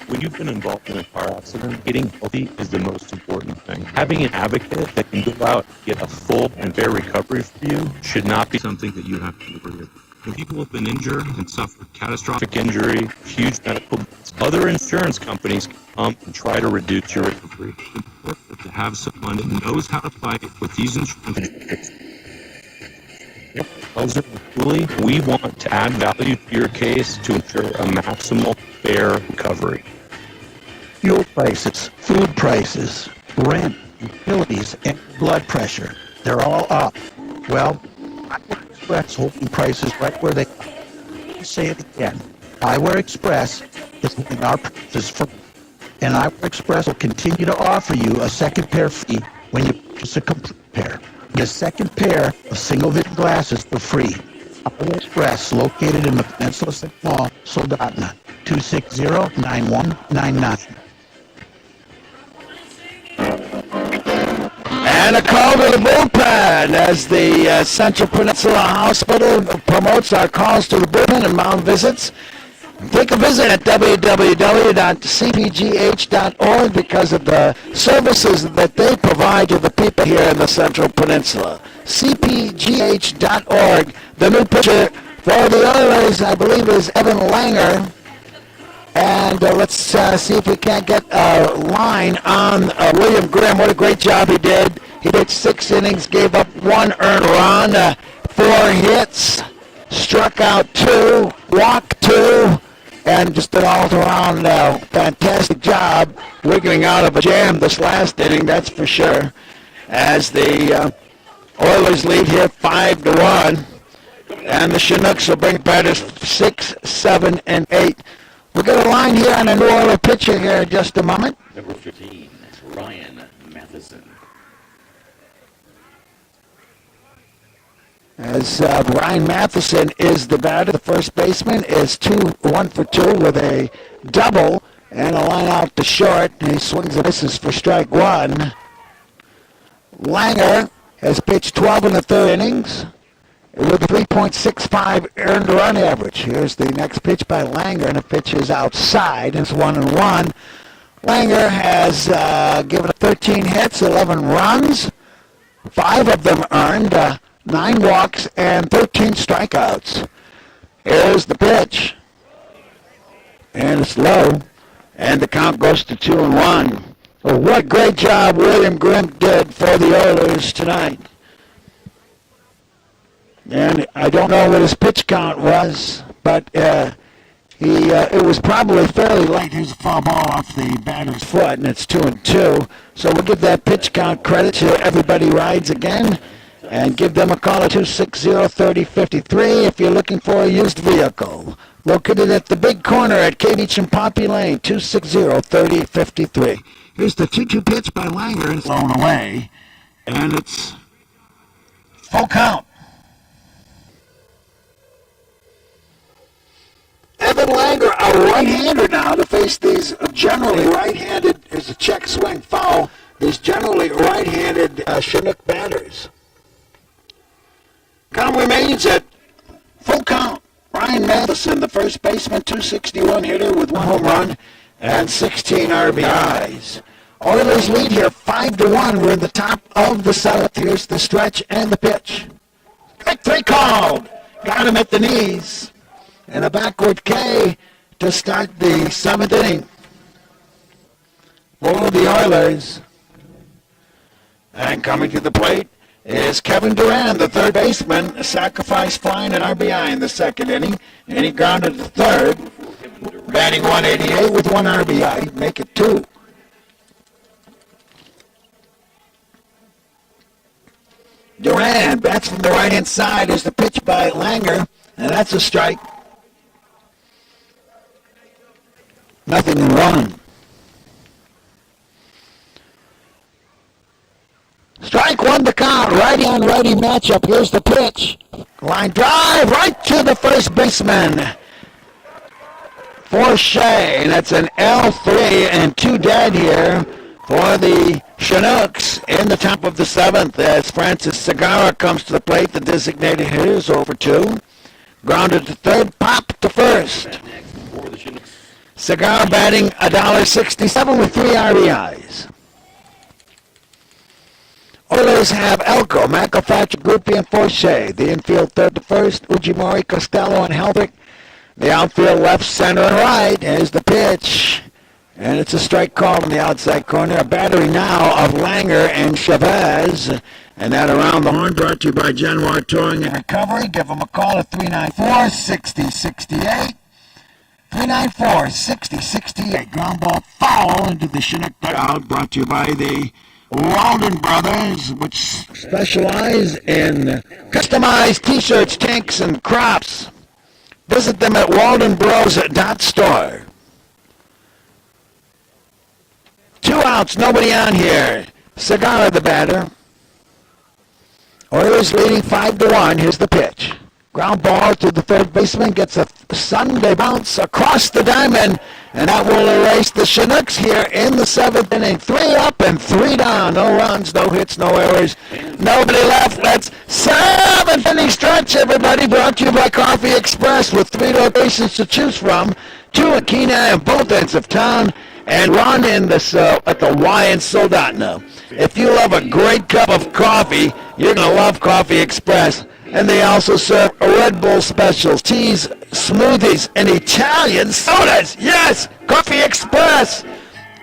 When you've been involved in a car accident, getting healthy is the most important thing. Having an advocate that can go out and get a full and fair recovery for you should not be something that you have to live with. When people have been injured and suffer catastrophic injury, huge medical bills, other insurance companies come and try to reduce your recovery. It's important to have someone that knows how to fight with these insurance. We want to add value to your case to ensure a maximal fair recovery. Fuel prices, food prices, rent, utilities, and blood pressure, they're all up. Well, Eyewear Express holding prices right where they are. I'll say it again. Eyewear Express is holding our prices for, and Eyewear Express will continue to offer you a second pair free when you purchase a complete pair. Get a second pair of single vision glasses for free. Eyewear Express, located in the Peninsula Center Mall, Soldotna, 260-9199. And a call to the bullpen as the Central Peninsula Hospital promotes our calls to the bullpen and mound visits. Take a visit at www.cpgh.org because of the services that they provide to the people here in the Central Peninsula. cpgh.org. The new pitcher for the Oilers, I believe, is Evan Langer. And let's see if we can't get a line on William Grimm. What a great job he did. He did 6 innings, gave up 1 earned run, 4 hits, struck out 2, walked 2, and just an all-around fantastic job wiggling out of a jam this last inning, that's for sure. As the Oilers lead here 5-1, and the Chinooks will bring batters 6, 7, and 8. We'll get a line here on a new Oiler pitcher here in just a moment. Number 15, Ryan Matheson. As Ryan Matheson is the batter, the first baseman is 1 for 2 with a double and a line out to short. He swings and misses for strike 1. Langer has pitched 12 in the 3rd innings with a 3.65 earned run average. Here's the next pitch by Langer, and the pitch is outside. It's 1-1. Langer has given 13 hits, 11 runs, 5 of them earned, 9 walks, and 13 strikeouts. Here's the pitch. And it's low. And the count goes to 2-1. Well, what great job William Grimp did for the Oilers tonight. And I don't know what his pitch count was, but it was probably fairly late. Here's a foul ball off the batter's foot, and it's 2-2. So we'll give that pitch count credit to Everybody Rides again, and give them a call at 260-3053 if you're looking for a used vehicle. Located at the big corner at K Beach and Poppy Lane, 260-3053. Here's the 2-2 pitch by Langer. It's thrown away, and it's full count. Evan Langer, a right-hander now to face these generally right-handed, is a check swing foul, these generally right-handed Chinook batters. Count remains at full count. Ryan Matheson, the first baseman, 261 hitter with 1 home run and 16 RBIs. Oilers lead here 5-1. We're in the top of the 7th. Here's the stretch and the pitch. Strike 3 called. Got him at the knees. And a backward K to start the 7th inning for the Oilers. And coming to the plate is Kevin Durant, the third baseman, a sacrifice flying an RBI in the 2nd inning, and he grounded to third, batting 188 with 1 RBI, make it 2. Durant bats from the right-hand side is the pitch by Langer, and that's a strike. Nothing in 1. Strike 1 to count. Righty on righty matchup. Here's the pitch. Line drive right to the first baseman for Shea. And that's an L3 and 2 dead here for the Chinooks in the top of the 7th as Francis Segarra comes to the plate. The designated hitter is over 2. Grounded to third, pop to first. Segarra batting $1.67 with 3 RBIs. Oilers have Elko, McIntyre, Groupie, and Forshea. The infield third to first, Ujimori, Costello, and Helvig. The outfield left, center, and right. Here's the pitch. And it's a strike call in the outside corner. A battery now of Langer and Chavez. And that around the horn brought to you by Genoir Touring and Recovery. Give them a call at 394-6068. 394-6068. Ground ball foul into the Chinook dugout, brought to you by the Walden Brothers, which specialize in customized t-shirts, tanks, and crops. Visit them at waldenbros.store. 2 outs, nobody on here. Segarra the batter. Oilers leading 5-1. Here's the pitch. Ground ball to the third baseman, gets a Sunday bounce across the diamond, and that will erase the Chinooks here in the 7th inning. 3 up and 3 down. No runs, no hits, no errors. Nobody left. Let's 7th inning stretch, everybody. Brought to you by Coffee Express with 3 locations to choose from. 2 at Kenai and both ends of town, and 1 in the at the Y in Soldotna. If you love a great cup of coffee, you're going to love Coffee Express. And they also serve Red Bull specials, teas, smoothies, and Italian sodas. Yes, Coffee Express.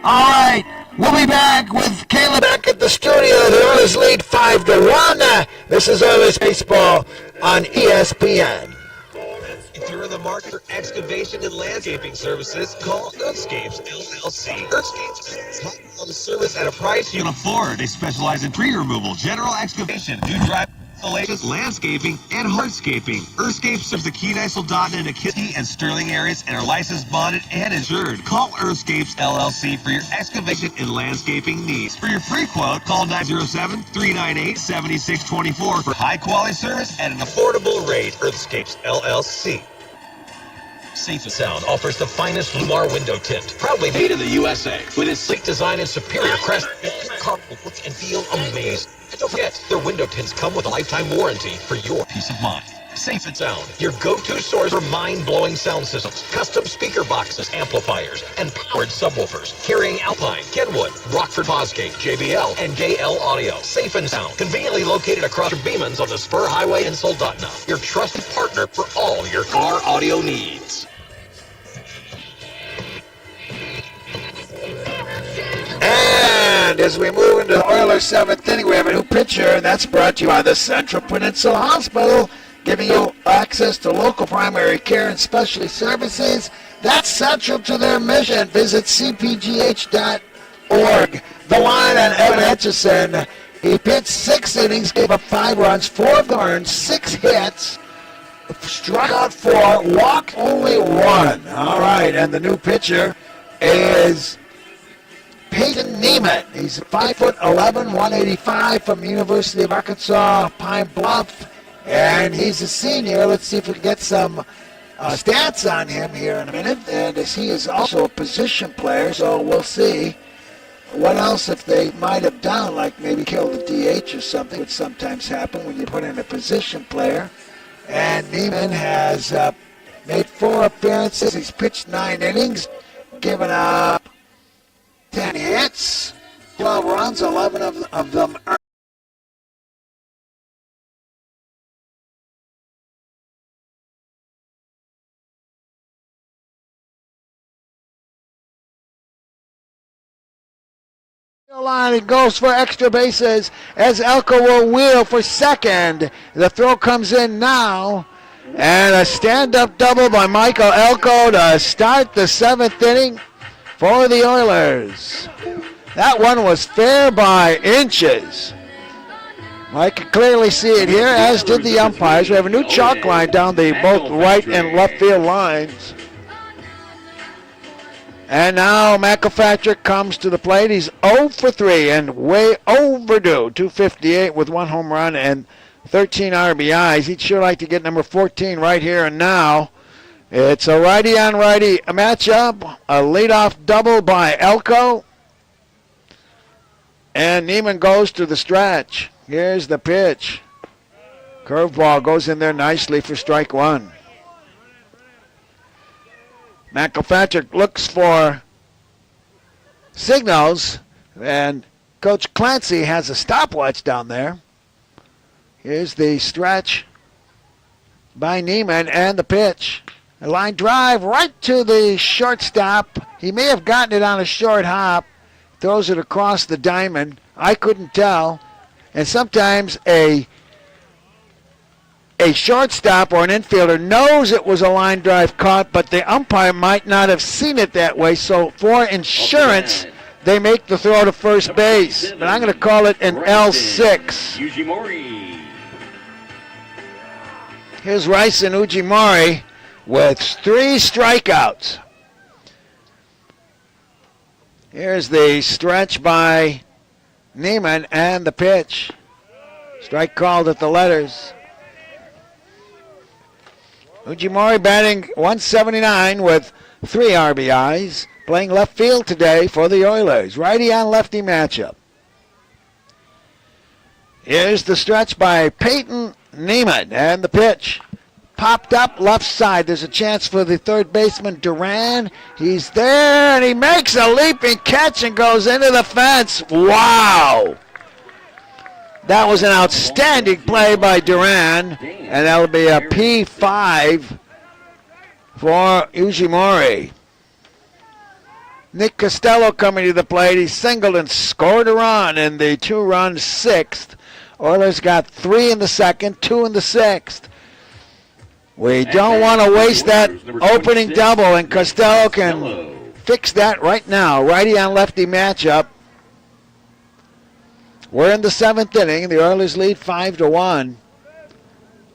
All right, we'll be back with Caleb back at the studio. The Oilers lead 5-1. This is Oilers Baseball on ESPN. If you're in the market for excavation and landscaping services, call Earthscapes LLC. Earthscapes is high-quality service at a price you can afford. They specialize in tree removal, general excavation, new drive installations, landscaping, and hardscaping. Earthscapes serves the Kenai, Soldotna, Nikiski, and Sterling areas and are licensed, bonded, and insured. Call Earthscapes LLC for your excavation and landscaping needs. For your free quote, call 907-398-7624 for high-quality service at an affordable rate. Earthscapes LLC. Safe and Sound offers the finest Lumar window tint, proudly made in the USA. With its sleek design and superior crest, car will look and feel amazing. And don't forget, their window tints come with a lifetime warranty for your peace of mind. Safe and Sound, your go-to source for mind-blowing sound systems, custom speaker boxes, amplifiers, and powered subwoofers. Carrying Alpine, Kenwood, Rockford Fosgate, JBL, and JL Audio. Safe and Sound, conveniently located across your Beemans on the Spur Highway in Soldotna. Your trusted partner for all your car audio needs. And as we move into the Oilers' seventh inning, we have a new pitcher, and that's brought to you by the Central Peninsula Hospital, giving you access to local primary care and specialty services. That's central to their mission. Visit cpgh.org. The line on Evan Etchison. He pitched 6 innings, gave up 5 runs, 4 of them earned, 6 hits, struck out 4, walked only 1. All right, and the new pitcher is Peyton Neiman. He's 5'11", 185 from the University of Arkansas, Pine Bluff, and he's a senior. Let's see if we can get some stats on him here in a minute. And as he is also a position player, so we'll see what else if they might have done, like maybe killed the DH or something, which sometimes happen when you put in a position player. And Neiman has made 4 appearances. He's pitched 9 innings, given up 10 hits, 12 runs, 11 of them earned. Line, it goes for extra bases as Elko will wheel for second. The throw comes in now, and a stand-up double by Michael Elko to start the 7th inning for the Oilers. That one was fair by inches. I can clearly see it here, as did the umpires. We have a new chalk line down the both right and left field lines. And now McElpatrick comes to the plate. He's 0 for 3 and way overdue. 258 with 1 home run and 13 RBIs. He'd sure like to get number 14 right here and now. It's a righty-on-righty matchup. A leadoff double by Elko. And Neiman goes to the stretch. Here's the pitch. Curveball goes in there nicely for strike 1. McElpatrick looks for signals, and Coach Clancy has a stopwatch down there. Here's the stretch by Neiman and the pitch. A line drive right to the shortstop. He may have gotten it on a short hop. Throws it across the diamond. I couldn't tell. And sometimes a shortstop or an infielder knows it was a line drive caught, but the umpire might not have seen it that way. So for insurance, they make the throw to first base. But I'm going to call it an L6. Here's Ryson Ujimori with 3 strikeouts. Here's the stretch by Neiman and the pitch. Strike called at the letters. Ujimori batting .179 with 3 RBIs, playing left field today for the Oilers. Righty on lefty matchup. Here's the stretch by Peyton Neiman and the pitch. Popped up left side. There's a chance for the third baseman Duran. He's there and he makes a leaping catch and goes into the fence. Wow! That was an outstanding play by Duran, and that'll be a P5 for Ujimori. Nick Costello coming to the plate. He singled and scored a run in the 2-run 6th. Oilers got 3 in the 2nd, 2 in the 6th. We don't want to waste that opening double, and Costello can fix that right now. Righty on lefty matchup. We're in the 7th inning. The Oilers lead 5-1.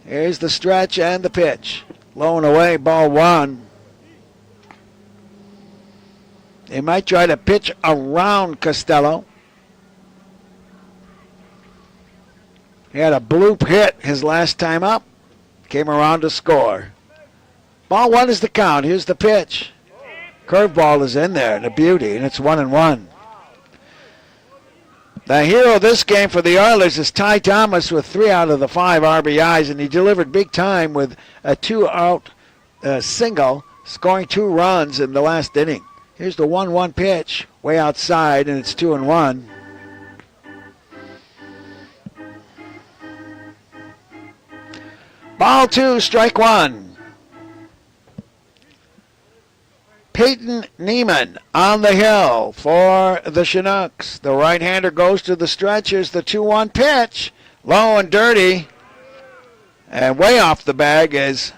Here's the stretch and the pitch. Low and away, ball 1. They might try to pitch around Costello. He had a bloop hit his last time up. Came around to score. Ball 1 is the count. Here's the pitch. Curveball is in there, and a beauty, and it's 1-1. The hero of this game for the Oilers is Ty Thomas with 3 out of the 5 RBIs, and he delivered big time with a 2-out single, scoring 2 runs in the last inning. Here's the 1-1 pitch, way outside, and it's 2-1. Ball 2, strike 1. Peyton Neiman on the hill for the Chinooks. The right-hander goes to the stretch. Here's the 2-1 pitch. Low and dirty. And way off the bag is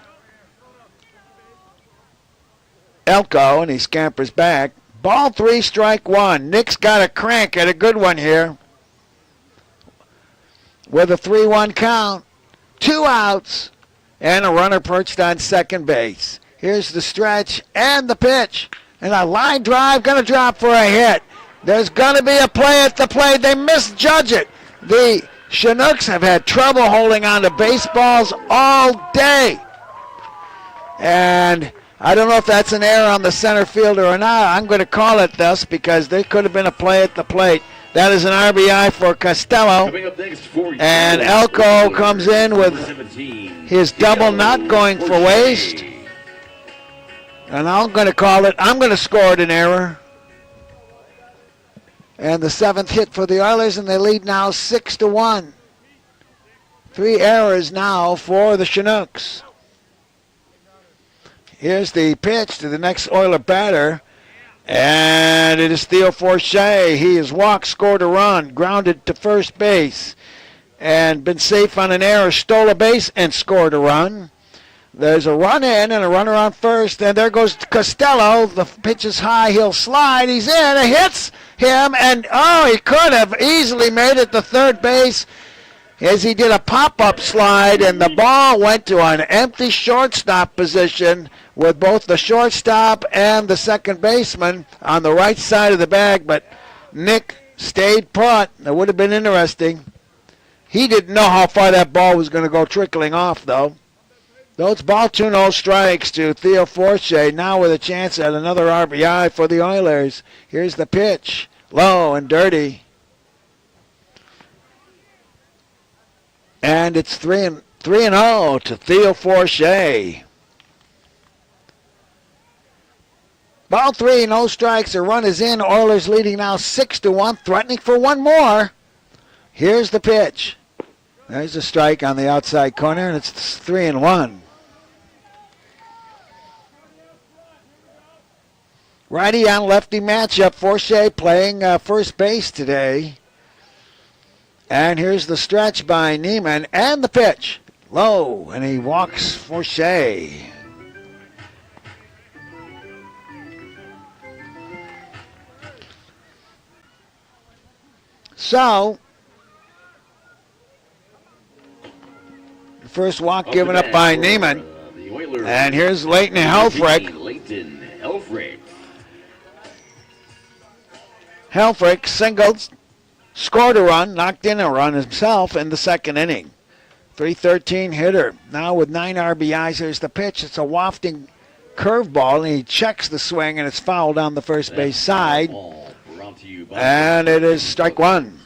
Elko, and he scampers back. Ball 3, strike 1. Nick's got a crank at a good one here with a 3-1 count. 2 outs and a runner perched on second base. Here's the stretch and the pitch. And a line drive going to drop for a hit. There's going to be a play at the plate. They misjudge it. The Chinooks have had trouble holding on to baseballs all day. And I don't know if that's an error on the center fielder or not. I'm going to call it thus because there could have been a play at the plate. That is an RBI for Costello. And Elko comes in with his double not going for waste. And I'm going to call it, I'm going to score it an error. And the 7th hit for the Oilers, and they lead now 6-1. 3 errors now for the Chinooks. Here's the pitch to the next Oiler batter. And it is Theo Forche. He has walked, scored a run, grounded to first base, and been safe on an error, stole a base, and scored a run. There's a run in and a runner on first, and there goes Costello. The pitch is high. He'll slide. He's in. It hits him, and he could have easily made it to third base as he did a pop-up slide, and the ball went to an empty shortstop position with both the shortstop and the second baseman on the right side of the bag, but Nick stayed put. That would have been interesting. He didn't know how far that ball was going to go trickling off, though. Those ball 2-0 strikes to Theo Forche, now with a chance at another RBI for the Oilers. Here's the pitch, low and dirty. And it's 3-0 to Theo Forche. Ball 3, no strikes, a run is in. Oilers leading now 6-1, threatening for one more. Here's the pitch. There's a strike on the outside corner, and it's 3-1. Righty on lefty matchup. Forche playing first base today. And here's the stretch by Neiman and the pitch. Low, and he walks Forche. So, the first walk given up by Neiman. And here's Leighton Helfrich. Helfrich singled, scored a run, knocked in a run himself in the second inning. 313 hitter. Now with 9 RBIs, here's the pitch. It's a wafting curveball, and he checks the swing, and it's fouled down the first base side. And it is strike 1.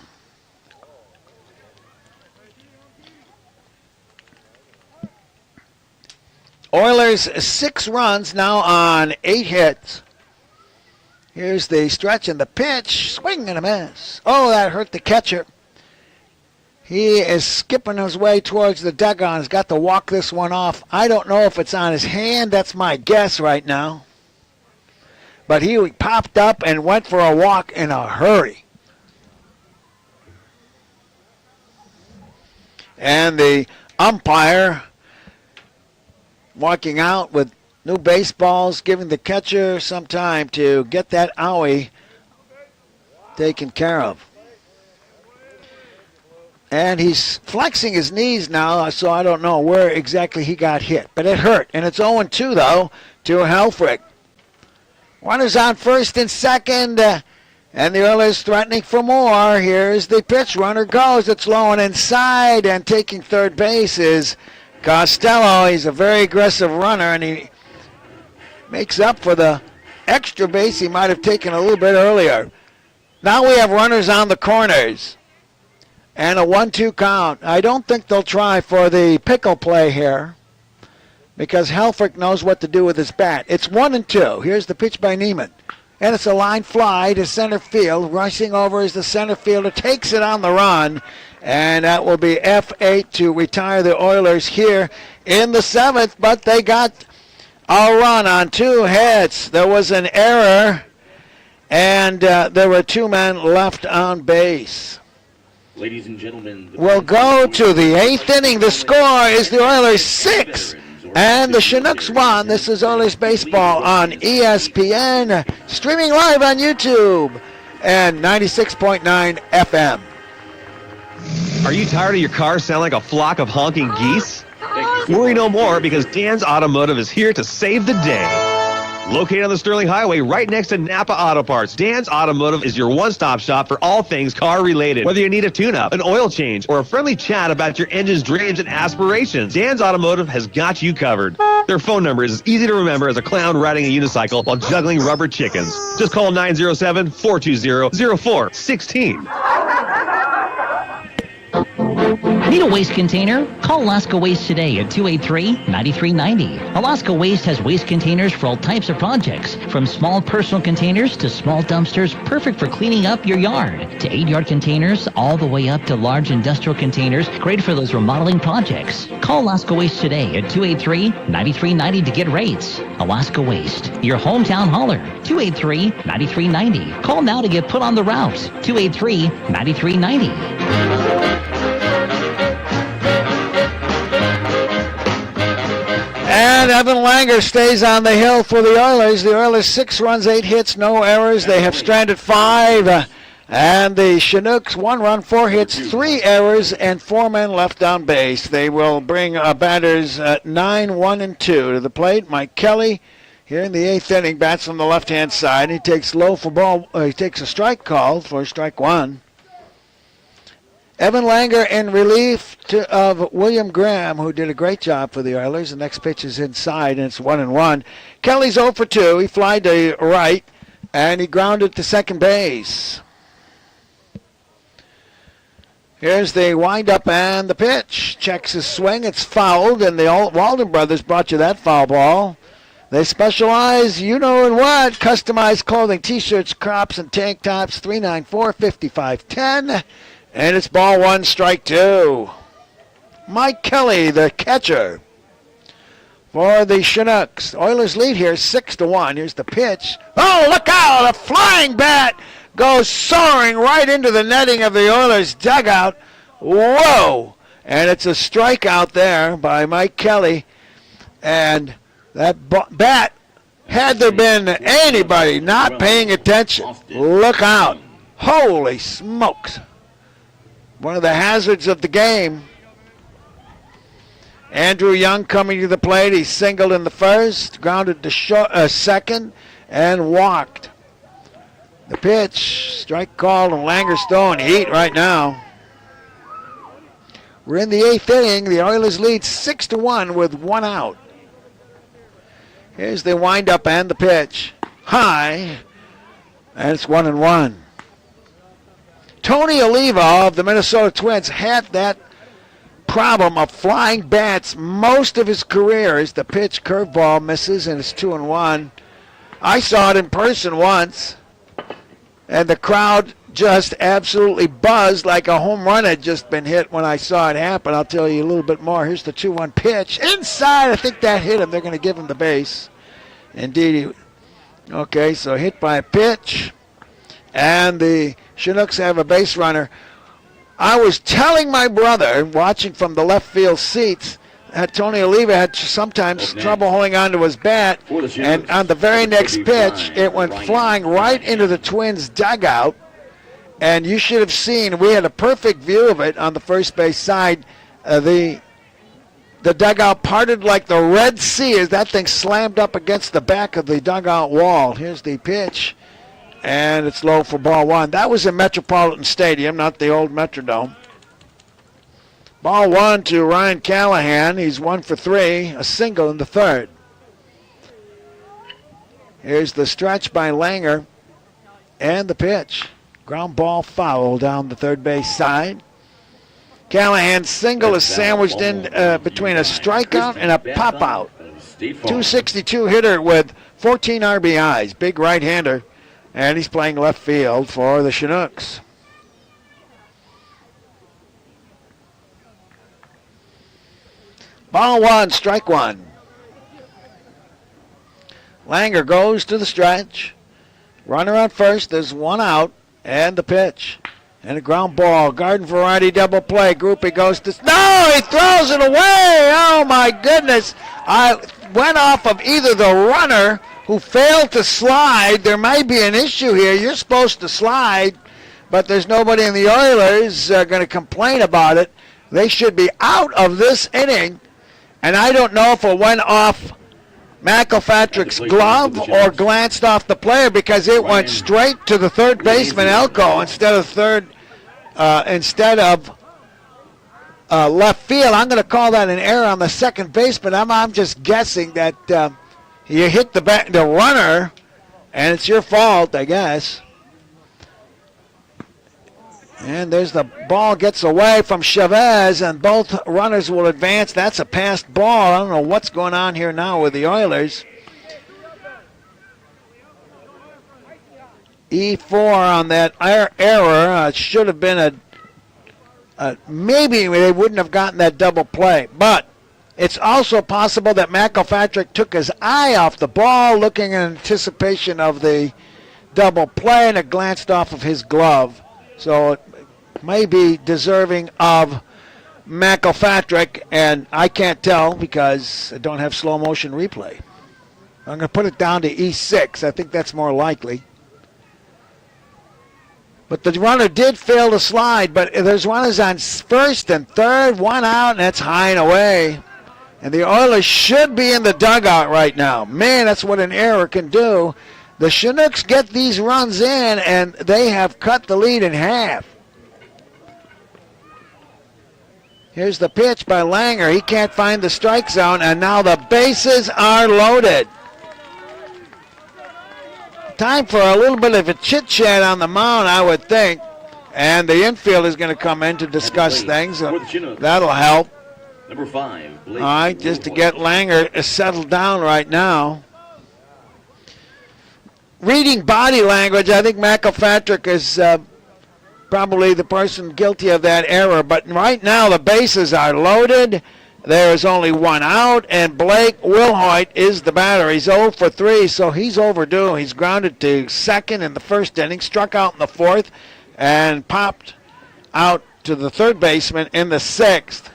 Oilers 6 runs now on 8 hits. Here's the stretch and the pitch. Swing and a miss. Oh, that hurt the catcher. He is skipping his way towards the dugout. He's got to walk this one off. I don't know if it's on his hand. That's my guess right now. But he popped up and went for a walk in a hurry. And the umpire walking out with new baseballs, giving the catcher some time to get that owie taken care of. And he's flexing his knees now, so I don't know where exactly he got hit. But it hurt. And it's 0-2, though, to Helfrich. Runners on first and second, and the Oilers threatening for more. Here's the pitch. Runner goes. It's low and inside, and taking third base is Costello. He's a very aggressive runner, and he makes up for the extra base he might have taken a little bit earlier. Now we have runners on the corners and a 1-2 count. I don't think they'll try for the pickle play here because Helfrich knows what to do with his bat. It's 1-2. Here's the pitch by Neiman. And it's a line fly to center field. Rushing over is the center fielder. Takes it on the run. And that will be F8 to retire the Oilers here in the 7th. But they got a run on 2 hits. There was an error, and there were 2 men left on base. Ladies and gentlemen, We'll go to the 8th inning. The score is the Oilers 6 and the Chinooks 1. This is Oilers Baseball on ESPN, streaming live on YouTube and 96.9 FM. Are you tired of your car sounding like a flock of honking geese? Worry no more, because Dan's Automotive is here to save the day. Located on the Sterling Highway right next to Napa Auto Parts, Dan's Automotive is your one-stop shop for all things car-related. Whether you need a tune-up, an oil change, or a friendly chat about your engine's dreams and aspirations, Dan's Automotive has got you covered. Their phone number is as easy to remember as a clown riding a unicycle while juggling rubber chickens. Just call 907-420-0416. Need a waste container? Call Alaska Waste today at 283-9390. Alaska Waste has waste containers for all types of projects, from small personal containers to small dumpsters perfect for cleaning up your yard, to 8-yard containers all the way up to large industrial containers great for those remodeling projects. Call Alaska Waste today at 283-9390 to get rates. Alaska Waste, your hometown hauler, 283-9390. Call now to get put on the route, 283-9390. And Evan Langer stays on the hill for the Oilers. The Oilers 6 runs, 8 hits, no errors. They have stranded 5. And the Chinooks 1 run, 4 hits, 3 errors, and 4 men left on base. They will bring batters 9, 1, and 2 to the plate. Mike Kelly here in the 8th inning bats on the left-hand side. He takes low for ball. He takes a strike call for strike 1. Evan Langer in relief of William Graham, who did a great job for the Oilers. The next pitch is inside, and it's 1-1. Kelly's 0 for 2. He flied to right, and he grounded to second base. Here's the windup and the pitch. Checks his swing. It's fouled, and the Walden brothers brought you that foul ball. They specialize, you know in what, customized clothing, T-shirts, crops, and tank tops, 394-5510. And it's ball 1, strike 2. Mike Kelly, the catcher for the Chinooks. Oilers lead here 6-1. Here's the pitch. Oh, look out! A flying bat goes soaring right into the netting of the Oilers dugout. Whoa! And it's a strikeout there by Mike Kelly. And that bat, had there been anybody not paying attention, look out. Holy smokes. One of the hazards of the game. Andrew Young coming to the plate. He singled in the first, grounded to second, and walked. The pitch, strike called, and Langer's throwing heat right now. We're in the 8th inning. The Oilers lead 6-1 with 1 out. Here's the windup and the pitch. High, and it's 1-1. Tony Oliva of the Minnesota Twins had that problem of flying bats most of his career. As the pitch curveball misses, and it's 2-1. I saw it in person once, and the crowd just absolutely buzzed like a home run had just been hit when I saw it happen. I'll tell you a little bit more. Here's the 2-1 pitch. Inside, I think that hit him. They're going to give him the base. Indeed. Okay, so hit by a pitch, and the Chinooks have a base runner. I was telling my brother, watching from the left field seats, that Tony Oliva had sometimes trouble holding on to his bat, and on the very next pitch, it went flying right into the Twins' dugout, and you should have seen, we had a perfect view of it on the first base side. The dugout parted like the Red Sea as that thing slammed up against the back of the dugout wall. Here's the pitch. And it's low for ball 1. That was in Metropolitan Stadium, not the old Metrodome. Ball 1 to Ryan Callahan. He's 1 for 3, a single in the third. Here's the stretch by Langer and the pitch. Ground ball foul down the third base side. Callahan's single is sandwiched in between a strikeout and a pop-out. 262 hitter with 14 RBIs, big right-hander. And he's playing left field for the Chinooks. Ball 1, strike 1. Langer goes to the stretch. Runner on first. There's one out. And the pitch. And a ground ball. Garden Variety double play. Groupie goes to... No! He throws it away! Oh, my goodness. I went off of either the runner who failed to slide. There may be an issue here. You're supposed to slide, but there's nobody in the Oilers going to complain about it. They should be out of this inning. And I don't know if it went off McElpatrick's glove or glanced off the player because it went straight to the third baseman Elko instead of left field. I'm going to call that an error on the second baseman. I'm just guessing that you hit the runner, and it's your fault, I guess. And there's the ball gets away from Chavez, and both runners will advance. That's a passed ball. I don't know what's going on here now with the Oilers. E4 on that error. It should have been maybe they wouldn't have gotten that double play. But it's also possible that McElpatrick took his eye off the ball, looking in anticipation of the double play, and it glanced off of his glove. So it may be deserving of McElpatrick, and I can't tell because I don't have slow motion replay. I'm going to put it down to E6. I think that's more likely. But the runner did fail to slide, but there's runners on first and third, one out, and that's high and away. And the Oilers should be in the dugout right now. Man, that's what an error can do. The Chinooks get these runs in, and they have cut the lead in half. Here's the pitch by Langer. He can't find the strike zone, and now the bases are loaded. Time for a little bit of a chit-chat on the mound, I would think. And the infield is going to come in to discuss things. That'll help. Number 5. All right, just to get Langer settled down right now. Reading body language, I think McElpatrick is probably the person guilty of that error. But right now the bases are loaded. There is only one out, and Blake Wilhoit is the batter. He's 0 for 3, so he's overdue. He's grounded to second in the first inning, struck out in the fourth, and popped out to the third baseman in the sixth.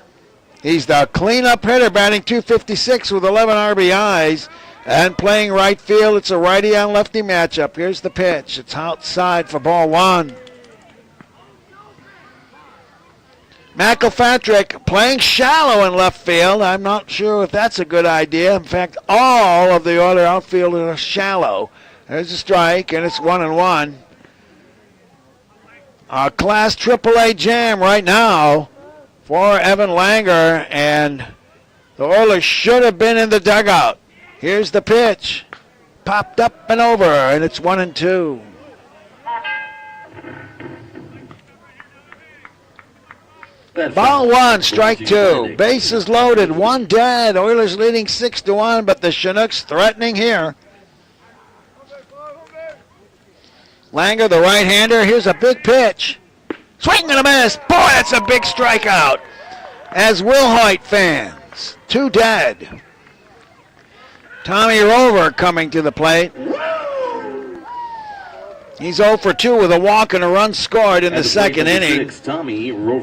He's the cleanup hitter, batting .256 with 11 RBIs. And playing right field, it's a righty on lefty matchup. Here's the pitch. It's outside for ball one. McElpatrick playing shallow in left field. I'm not sure if that's a good idea. In fact, all of the other outfielders are shallow. There's a strike, and it's 1-1. A Class AAA jam right now for Evan Langer, and the Oilers should have been in the dugout. Here's the pitch. Popped up and over, and it's 1-2. Ball one, strike two. Bases loaded, one dead. Oilers leading 6-1, but the Chinooks threatening here. Langer, the right-hander. Here's a big pitch. Swing and a miss. Boy, that's a big strikeout. As Wilhoit fans, 2 dead. Tommy Rover coming to the plate. He's 0 for 2 with a walk and a run scored in the second inning.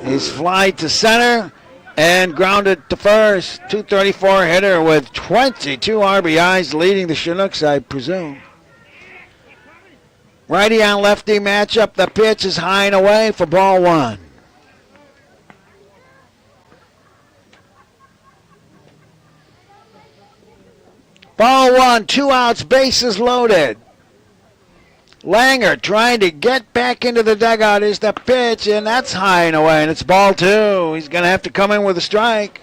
He's fly to center and grounded to first. .234 hitter with 22 RBIs, leading the Chinooks, I presume. Righty on lefty matchup. The pitch is high and away for ball one. Ball one, 2 outs, bases loaded. Langer trying to get back into the dugout is the pitch, and that's high and away, and it's ball two. He's going to have to come in with a strike.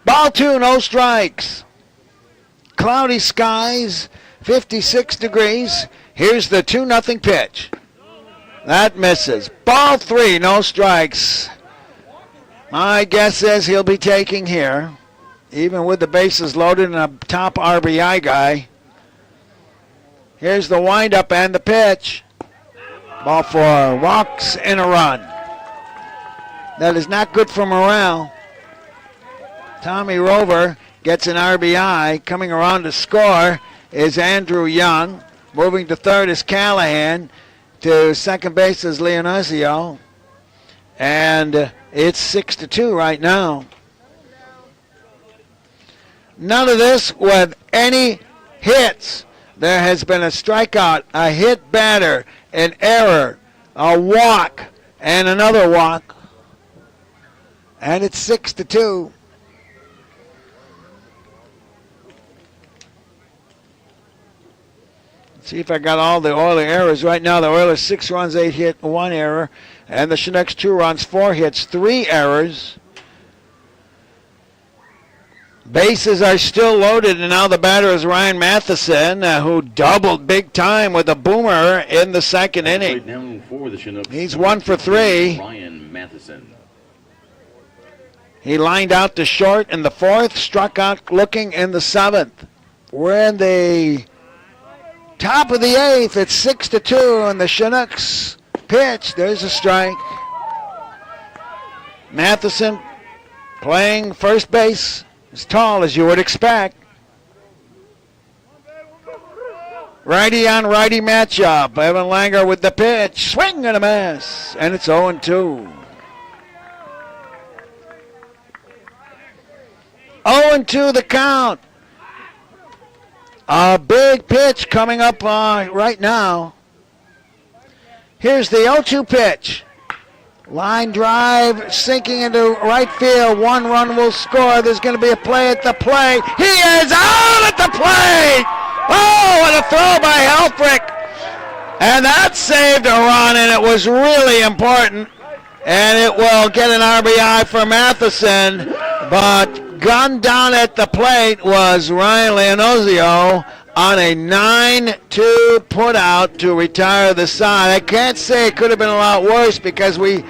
Ball two, no strikes. Cloudy skies, 56 degrees. Here's the 2-0 pitch. That misses. Ball three, no strikes. My guess is he'll be taking here, even with the bases loaded and a top RBI guy. Here's the windup and the pitch. Ball four, walks and a run. That is not good for morale. Tommy Rover gets an RBI. Coming around to score is Andrew Young. Moving to third is Callahan. To second base is Leonizio. And it's 6-2 right now. None of this with any hits. There has been a strikeout, a hit batter, an error, a walk, and another walk. And it's 6-2. See if I got all the Oilers errors. Right now, the Oilers 6 runs, 8 hit, 1 error. And the Chinooks 2 runs, 4 hits, 3 errors. Bases are still loaded, and now the batter is Ryan Matheson, who doubled big time with a boomer in the second inning. Now for the Chinooks, He's 1 for 3. Ryan Matheson. He lined out to short in the 4th, struck out looking in the 7th. We're in the top of the 8th. It's 6-2, and the Chinooks pitch. There's a strike. Matheson playing first base, as tall as you would expect. Righty on righty matchup. Evan Langer with the pitch. Swing and a miss. And it's 0-2. 0-2 the count. A big pitch coming up right now. Here's the 0-2 pitch. Line drive sinking into right field. 1 run will score. There's going to be a play at the plate. He is out at the plate. Oh, what a throw by Helfrich. And that saved a run, and it was really important. And it will get an RBI for Matheson. But gunned down at the plate was Ryan Leonozio on a 9-2 put out to retire the side. I can't say it could have been a lot worse because we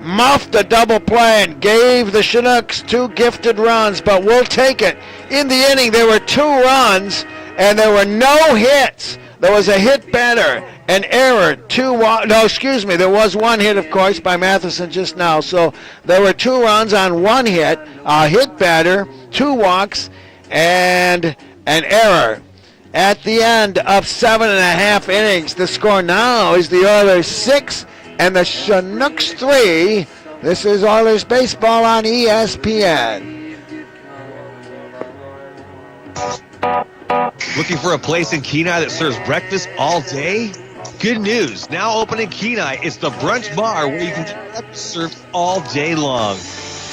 muffed a double play and gave the Chinooks 2 gifted runs, but we'll take it. In the inning, there were 2 runs, and there were no hits. There was a hit batter, an error, there was 1 hit, of course, by Matheson just now. So there were 2 runs on 1 hit, a hit batter, 2 walks, and an error. At the end of 7.5 innings, the score now is the Oilers 6 and the Chinooks 3. This is Oilers baseball on ESPN. Looking for a place in Kenai that serves breakfast all day? Good news. Now open in Kenai. It's the Brunch Bar where you can get breakfast served all day long.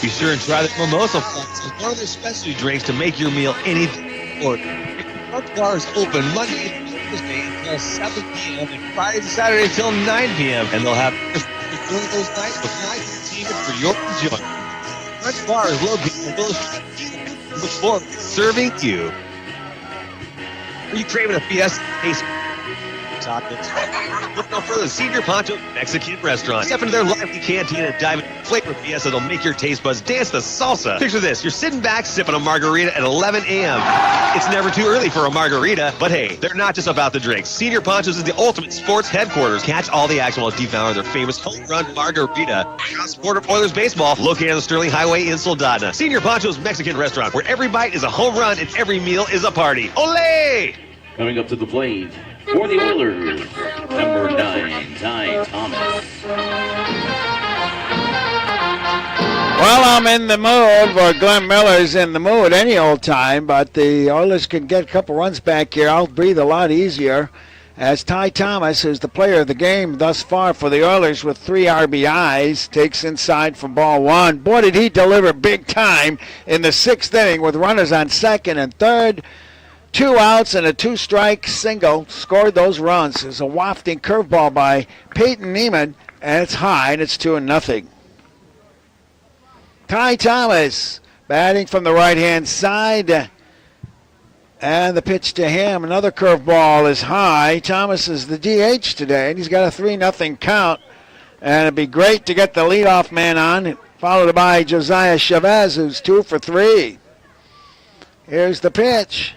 Be sure and try the mimosa flats as one of their specialty drinks to make your meal anything or. Brunch Bar is open Monday through Thursday until 7 p.m. and Friday to Saturday until 9 p.m. And they'll have during those nights with nice entertainment for your enjoyment. Brunch Bar is located in Willow Street. Look forward to serving you. Are you craving a fiesta taste? Tacos. Look no further. Senior Pancho Mexican Restaurant. Step into their lively canteen and dive into flavor fiesta that'll make your taste buds dance the salsa. Picture this. You're sitting back sipping a margarita at 11 a.m. It's never too early for a margarita, but hey, they're not just about the drinks. Senior Pancho's is the ultimate sports headquarters. Catch all the action while devouring their famous home run margarita. Proud supporter of Oilers baseball, located on the Sterling Highway in Soldotna. Senior Pancho's Mexican Restaurant, where every bite is a home run and every meal is a party. Olé! Coming up to the plate for the Oilers, number 9, Ty Thomas. Well, I'm in the mood, or Glenn Miller's in the mood any old time, but the Oilers can get a couple runs back here. I'll breathe a lot easier as Ty Thomas, who's the player of the game thus far for the Oilers with 3 RBIs, takes inside for ball 1. Boy, did he deliver big time in the 6th inning with runners on second and third. 2 outs and a 2-strike single scored those runs. There's a wafting curveball by Peyton Neiman, and it's high, and it's 2-0. Ty Thomas batting from the right-hand side. And the pitch to him, another curveball is high. Thomas is the DH today, and he's got a 3-0 count. And it'd be great to get the leadoff man on, followed by Josiah Chavez, who's 2 for 3. Here's the pitch.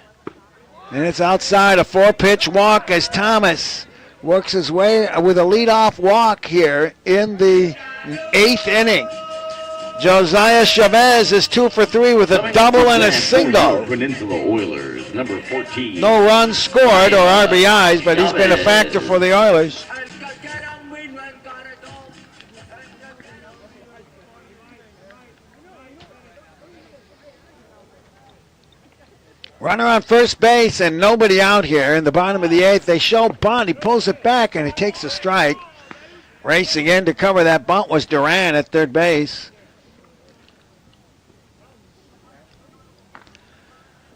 And it's outside, a 4-pitch walk as Thomas works his way with a leadoff walk here in the 8th inning. Josiah Chavez is 2 for 3 with a double and a single. Peninsula Oilers, number 14. No runs scored or RBIs, but he's been a factor for the Oilers. Runner on first base and nobody out here in the bottom of the 8th. They show bunt. He pulls it back and he takes a strike. Racing in to cover that bunt was Duran at third base.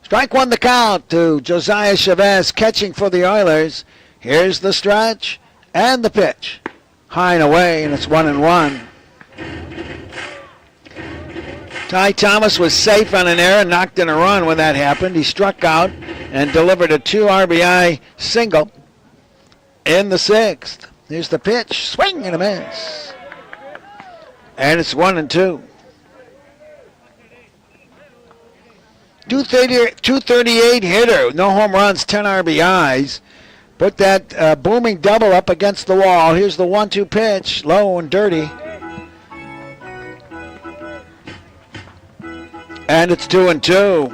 Strike one the count to Josiah Chavez catching for the Oilers. Here's the stretch and the pitch. High and away, and it's 1-1. Ty Thomas was safe on an error, knocked in a run when that happened. He struck out and delivered a 2 RBI single in the 6th. Here's the pitch, swing and a miss. And it's 1-2. 238 hitter, no home runs, 10 RBIs. Put that booming double up against the wall. Here's the 1-2 pitch, low and dirty. And it's 2-2.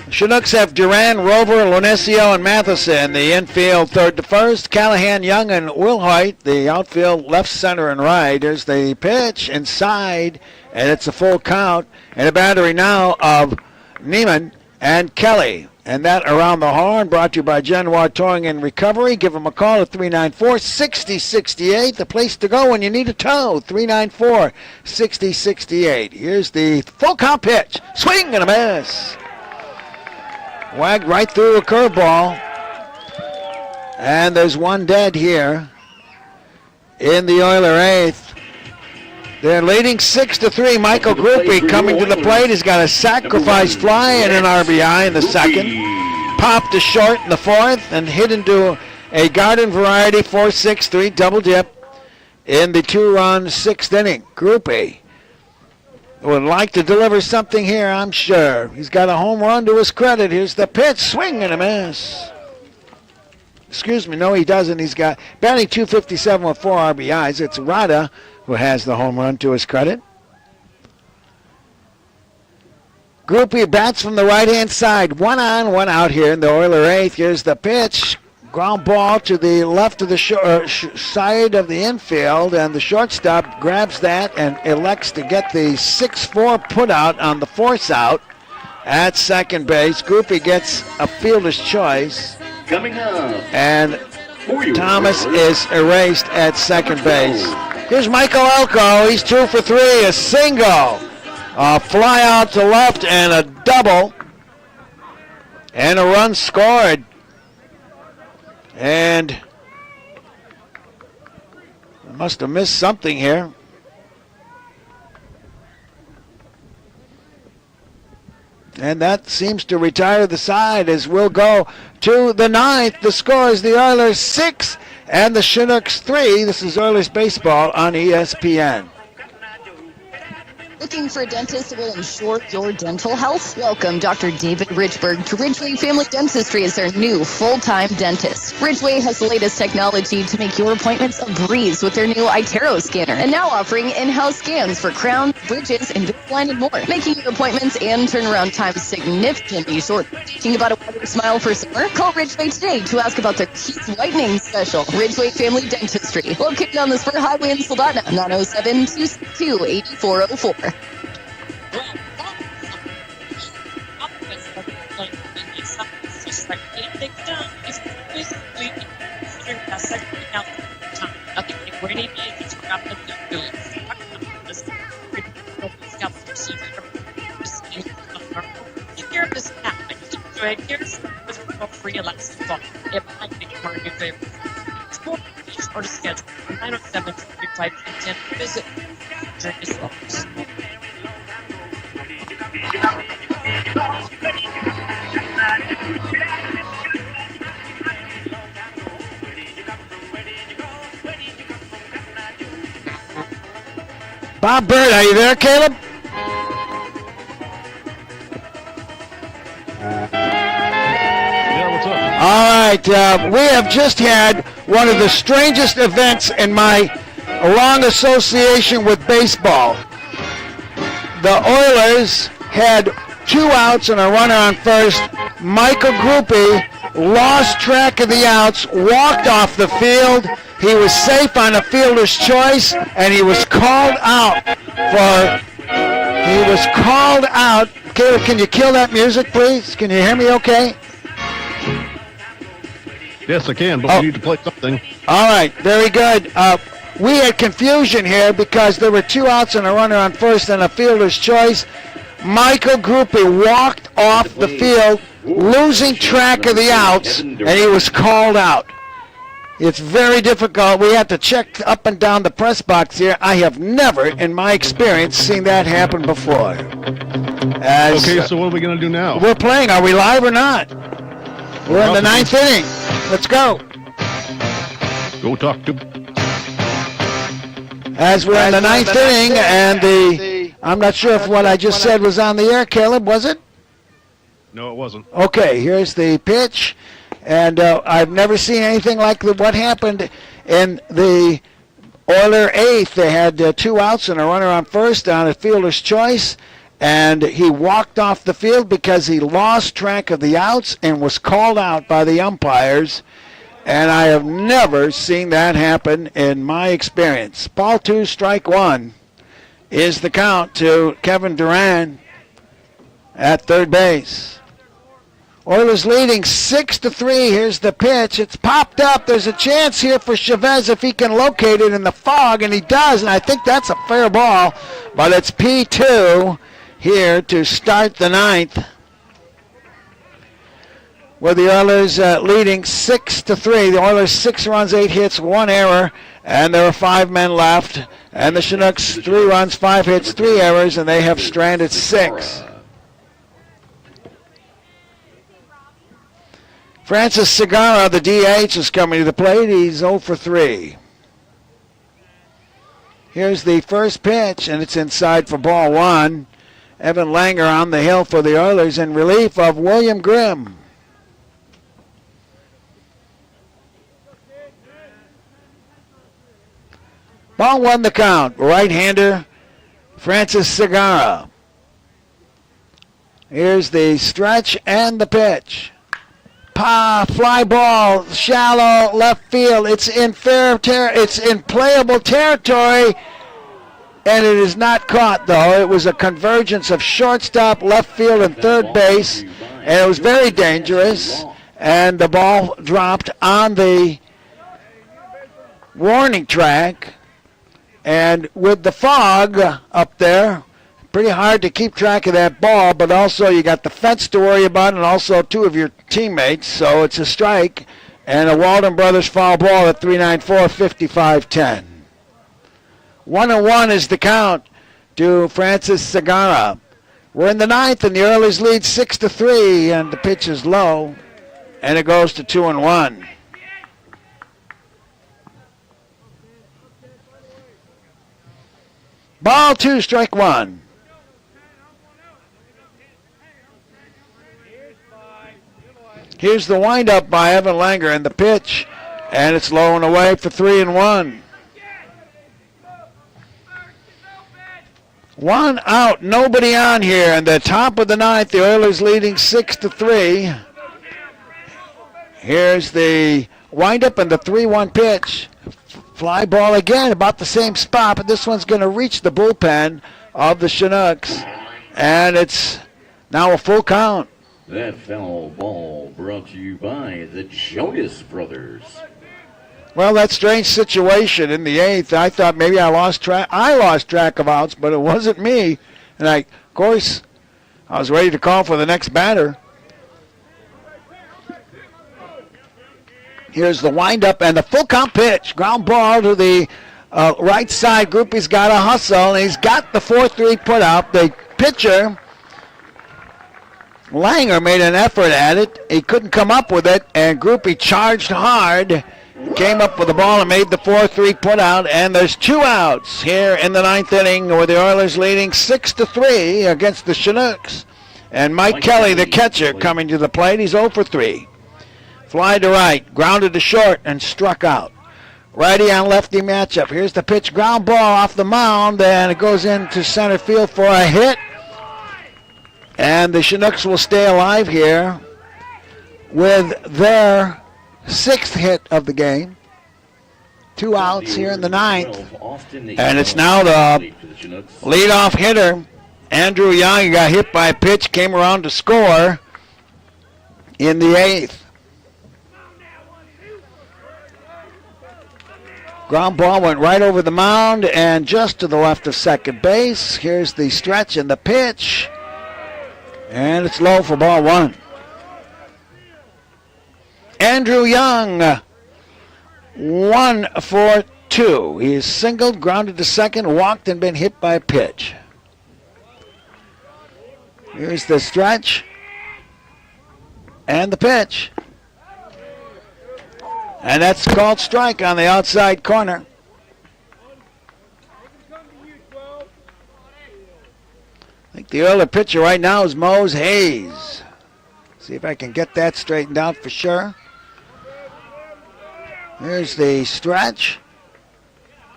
Chinooks have Duran, Rover, Lonesio, and Matheson. The infield third to first. Callahan, Young, and Wilhoit. The outfield left, center, and right. There's the pitch inside, and it's a full count. And a battery now of Neiman and Kelly. And that Around the Horn brought to you by Genoir Towing and Recovery. Give them a call at 394-6068. The place to go when you need a tow. 394-6068. Here's the full count pitch. Swing and a miss. Wagged right through a curveball. And there's one dead here in the Oiler 8th. They're leading 6-3. Michael Groupie coming to the plate. He's got a sacrifice fly and an RBI in the 2nd. Popped to short in the 4th and hit into a garden variety 4-6-3 double dip in the 2-run 6th inning. Groupie would like to deliver something here, I'm sure. He's got a home run to his credit. Here's the pitch, swing and a miss. Excuse me, no he doesn't. He's got batting .257 with 4 RBIs. It's Rada who has the home run to his credit. Groupie bats from the right-hand side. 1 on, 1 out here in the Oiler 8th. Here's the pitch. Ground ball to the left of the side of the infield, and the shortstop grabs that and elects to get the 6-4 putout on the force out at second base. Groupie gets a fielder's choice. Coming up. And Thomas is erased at second base. Here's Michael Elko. He's 2 for 3, a single. A fly out to left and a double. And a run scored. And I must have missed something here. And that seems to retire the side as we'll go to the 9th. The score is the Oilers 6 and the Chinooks 3. This is Oilers baseball on ESPN. Looking for a dentist that will ensure your dental health? Welcome Dr. David Richburg to Ridgeway Family Dentistry as their new full-time dentist. Ridgeway has the latest technology to make your appointments a breeze with their new iTero scanner, and now offering in-house scans for crowns, bridges, Invisalign, and more, making your appointments and turnaround time significantly short. Thinking about a wider smile for summer? Call Ridgeway today to ask about their teeth whitening special. Ridgeway Family Dentistry, located on the Spur Highway in Soldotna, 907-262-8404. Free elastic phone. It might be more of your favorite. Sport or to schedule 907-355-10. Visit Journey's office. Bob Bird, are you there, Caleb? All right, we have just had one of the strangest events in my long association with baseball. the Oilers had 2 outs and a runner on first. Michael Groupie lost track of the outs, walked off the field. He was safe on a fielder's choice, and he was called out Caleb, can you kill that music, please? Can you hear me okay? Yes, I can, but we need to play something. All right, very good. We had confusion here because there were 2 outs and a runner on first and a fielder's choice. Michael Groupie walked off the field, losing track of the outs, and he was called out. It's very difficult. We have to check up and down the press box here. I have never, in my experience, seen that happen before. Okay, so what are we going to do now? We're playing. Are we live or not? We're in the 9th inning. Let's go. Go talk to. As we're in the 9th inning, and I'm not sure if what I just said was on the air, Caleb, was it? No, it wasn't. Okay, here's the pitch. And I've never seen anything like what happened in the Oiler 8th. They had 2 outs and a runner on first on a fielder's choice. And he walked off the field because he lost track of the outs and was called out by the umpires. And I have never seen that happen in my experience. Ball 2, strike 1 is the count to Kevin Duran at third base. Oilers leading 6-3. Here's the pitch. It's popped up. There's a chance here for Chavez if he can locate it in the fog, and he does, and I think that's a fair ball. But it's P2 here to start the 9th. With the Oilers leading 6-3. The Oilers 6 runs, 8 hits, 1 error, and there are 5 men left. And the Chinooks 3 runs, 5 hits, 3 errors, and they have stranded 6. Francis Segarra, the DH, is coming to the plate. He's 0 for 3. Here's the first pitch, and it's inside for ball 1. Evan Langer on the hill for the Oilers in relief of William Grimm. Ball 1 the count. Right-hander Francis Segarra. Here's the stretch and the pitch. Fly ball, shallow left field. It's in it's in playable territory, and it is not caught though. It was a convergence of shortstop, left field, and third base, and it was very dangerous. And the ball dropped on the warning track, and with the fog up there, pretty hard to keep track of that ball, but also you got the fence to worry about and also 2 of your teammates, so it's a strike and a Walden Brothers foul ball at 394-55-10. 1-1 is the count to Francis Segarra. We're in the 9th and the Oilers lead 6-3, and the pitch is low, and it goes to 2-1. Ball 2, strike 1. Here's the windup by Evan Langer and the pitch, and it's low and away for 3-1. 1 out, nobody on here, and the top of the 9th, the Oilers leading 6-3. Here's the windup and the 3-1 pitch. Fly ball again, about the same spot, but this one's going to reach the bullpen of the Chinooks, and it's now a full count. That foul ball brought to you by the Jonas Brothers. Well, that strange situation in the 8th, I thought maybe I lost track of outs, but it wasn't me. And of course, I was ready to call for the next batter. Here's the windup and the full count pitch. Ground ball to the right side. Groupie's got a hustle, and he's got the 4-3 put out. The pitcher, Langer, made an effort at it. He couldn't come up with it, and Groupie charged hard, came up with the ball and made the 4-3 put out, and there's 2 outs here in the 9th inning with the Oilers leading 6-3 against the Chinooks. And Mike Kelly, the catcher, coming to the plate. He's 0 for 3. Fly to right, grounded to short, and struck out. righty on lefty matchup. Here's the pitch, ground ball off the mound, and it goes into center field for a hit. And the Chinooks will stay alive here with their 6th hit of the game. 2 outs here in the 9th. And it's now the leadoff hitter, Andrew Young. He got hit by a pitch, came around to score in the 8th. Ground ball went right over the mound and just to the left of second base. Here's the stretch and the pitch. And it's low for ball 1. Andrew Young, 1 for 2. He's singled, grounded to second, walked, and been hit by a pitch. Here's the stretch and the pitch. And that's called strike on the outside corner. I think the other pitcher right now is Mose Hayes. See if I can get that straightened out for sure. Here's the stretch.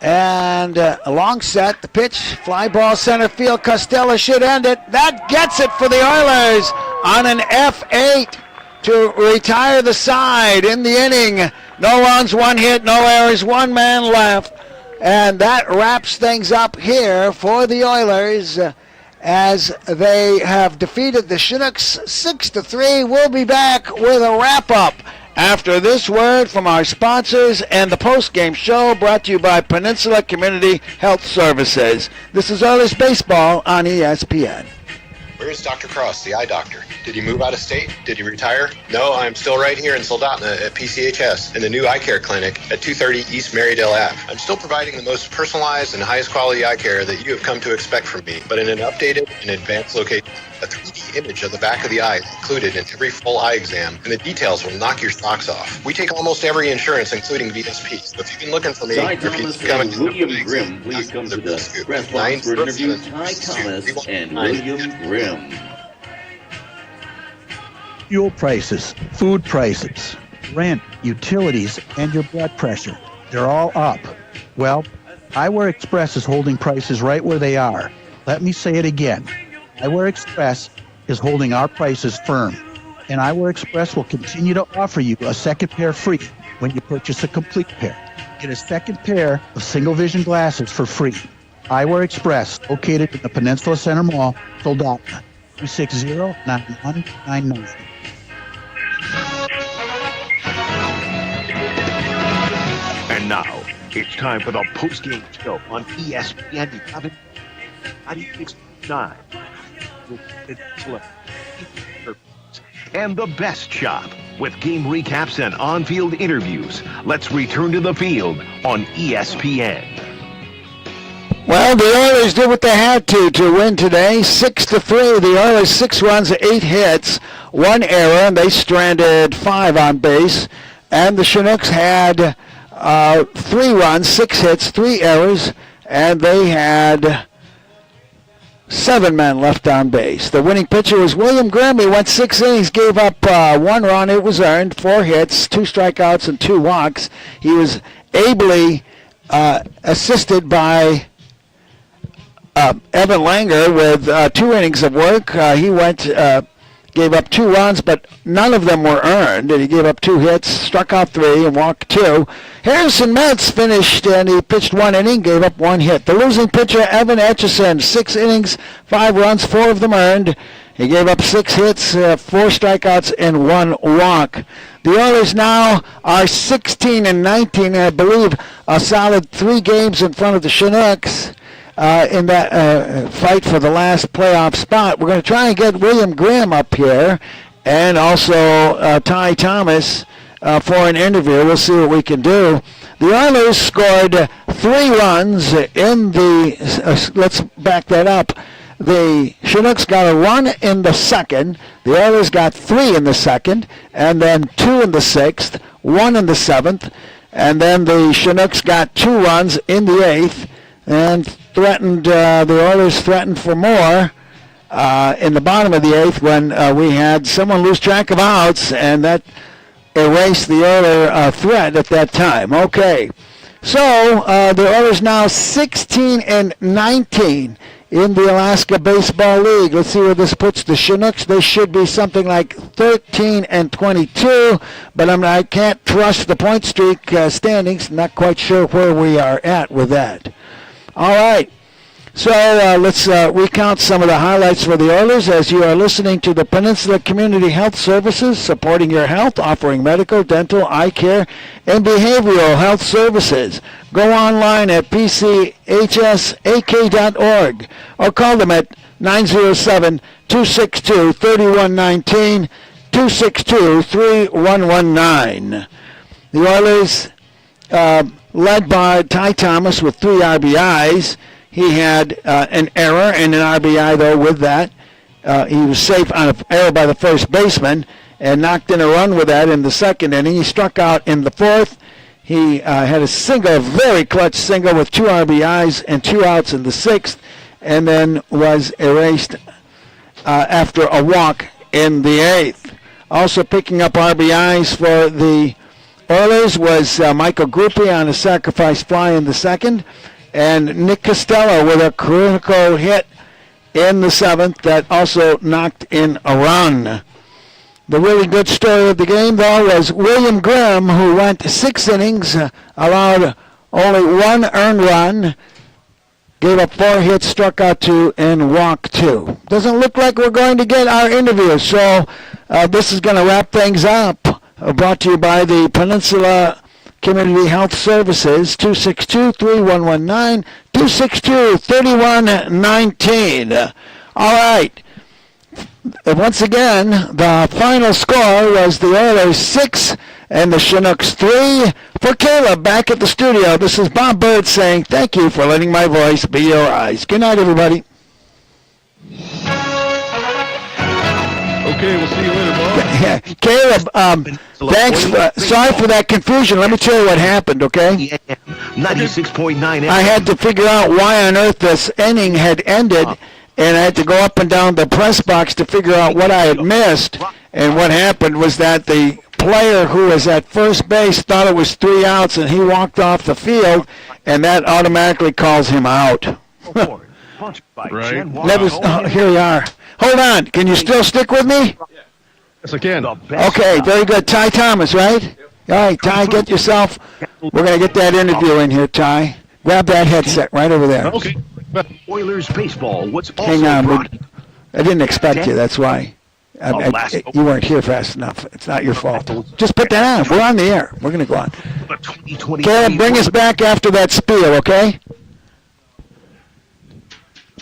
And a long set, the pitch, fly ball center field. Costello should end it. That gets it for the Oilers on an F8 to retire the side in the inning. No runs, 1 hit, no errors, 1 man left. And that wraps things up here for the Oilers as they have defeated the Chinooks 6-3. We'll be back with a wrap-up after this word from our sponsors and the post-game show brought to you by Peninsula Community Health Services. This is Oilers Baseball on ESPN. Where's Dr. Cross, the eye doctor? Did he move out of state? Did he retire? No, I'm still right here in Soldotna at PCHS in the new eye care clinic at 230 East Marydale Ave. I'm still providing the most personalized and highest quality eye care that you have come to expect from me, but in an updated and advanced location. A 3D image of the back of the eye is included in every full eye exam, and the details will knock your socks off. We take almost every insurance, including VSP. So if you've been looking for me, Ty or if you've Thomas been coming and to William Grimm, please come to the press box for an interview. Ty Thomas and William Grimm. Fuel prices, food prices, rent, utilities, and your blood pressure. They're all up. Well, Eyewear Express is holding prices right where they are. Let me say it again. Eyewear Express is holding our prices firm, and Eyewear Express will continue to offer you a second pair free when you purchase a complete pair. Get a second pair of single vision glasses for free. Eyewear Express, located in the Peninsula Center Mall, Soldotna, 260-9199. And now, it's time for the post-game show on ESPN 96.9. And the best shop with game recaps and on-field interviews. Let's return to the field on ESPN. Well, the Oilers did what they had to win today, 6-3. The Oilers 6 runs, 8 hits, 1 error, and they stranded 5 on base. And the Chinooks had 3 runs, 6 hits, 3 errors, and they had 7 men left on base. The winning pitcher was William Grimm. He went 6 innings, gave up 1 run. It was earned, 4 hits, 2 strikeouts, and 2 walks. He was ably assisted by Evan Langer with 2 innings of work. He gave up 2 runs, but none of them were earned. And he gave up 2 hits, struck out 3, and walked 2. Harrison Metz finished, and he pitched 1 inning, gave up 1 hit. The losing pitcher, Evan Etchison, 6 innings, 5 runs, 4 of them earned. He gave up 6 hits, 4 strikeouts, and 1 walk. The Oilers now are 16-19, and I believe a solid 3 games in front of the Chinooks. In that fight for the last playoff spot. We're going to try and get William Grimm up here and also Ty Thomas for an interview. We'll see what we can do. The Oilers scored 3 runs in the, let's back that up. The Chinooks got a run in the second. The Oilers got 3 in the second, and then 2 in the 6th, 1 in the 7th, and then the Chinooks got 2 runs in the 8th, and the Oilers threatened for more in the bottom of the 8th when we had someone lose track of outs, and that erased the Oiler threat at that time. Okay, So the Oilers now 16-19 in the Alaska Baseball League. Let's see where this puts the Chinooks. They should be something like 13-22, but I can't trust the point streak standings. Not quite sure where we are at with that. All right. So let's recount some of the highlights for the Oilers as you are listening to the Peninsula Community Health Services, supporting your health, offering medical, dental, eye care, and behavioral health services. Go online at pchsak.org or call them at 907-262-3119, 262-3119. The Oilers, led by Ty Thomas with 3 RBIs. He had an error and an RBI, though, with that. He was safe on an error by the first baseman and knocked in a run with that in the second inning. He struck out in the fourth. He had a single, very clutch single with 2 RBIs and 2 outs in the sixth, and then was erased after a walk in the eighth. Also picking up RBIs for the Oilers was Michael Grupe on a sacrifice fly in the second, and Nick Costello with a critical hit in the seventh that also knocked in a run. The really good story of the game, though, was William Grimm, who went 6 innings, allowed only 1 earned run, gave up 4 hits, struck out 2, and walked 2. Doesn't look like we're going to get our interview, so this is going to wrap things up. Brought to you by the Peninsula Community Health Services, 262-3119, 262-3119. All right. Once again, the final score was the Oilers 6 and the Chinooks 3. For Caleb, back at the studio, this is Bob Bird saying thank you for letting my voice be your eyes. Good night, everybody. Okay, we'll see you later, Bob. Caleb, thanks. Sorry for that confusion. Let me tell you what happened, okay? 96.9. I had to figure out why on earth this inning had ended, and I had to go up and down the press box to figure out what I had missed. And what happened was that the player who was at first base thought it was 3 outs, and he walked off the field, and that automatically calls him out. Right. Here we are. Hold on. Can you still stick with me? Yes, I can. Okay, very good. Ty Thomas, right? All right, Ty, get yourself. We're going to get that interview in here, Ty. Grab that headset right over there. Okay. Oilers baseball. What's also Hang on. brought- I didn't expect you. That's why. You weren't here fast enough. It's not your fault. Just put that on. We're on the air. We're going to go on. Caleb, bring us back after that spiel, okay?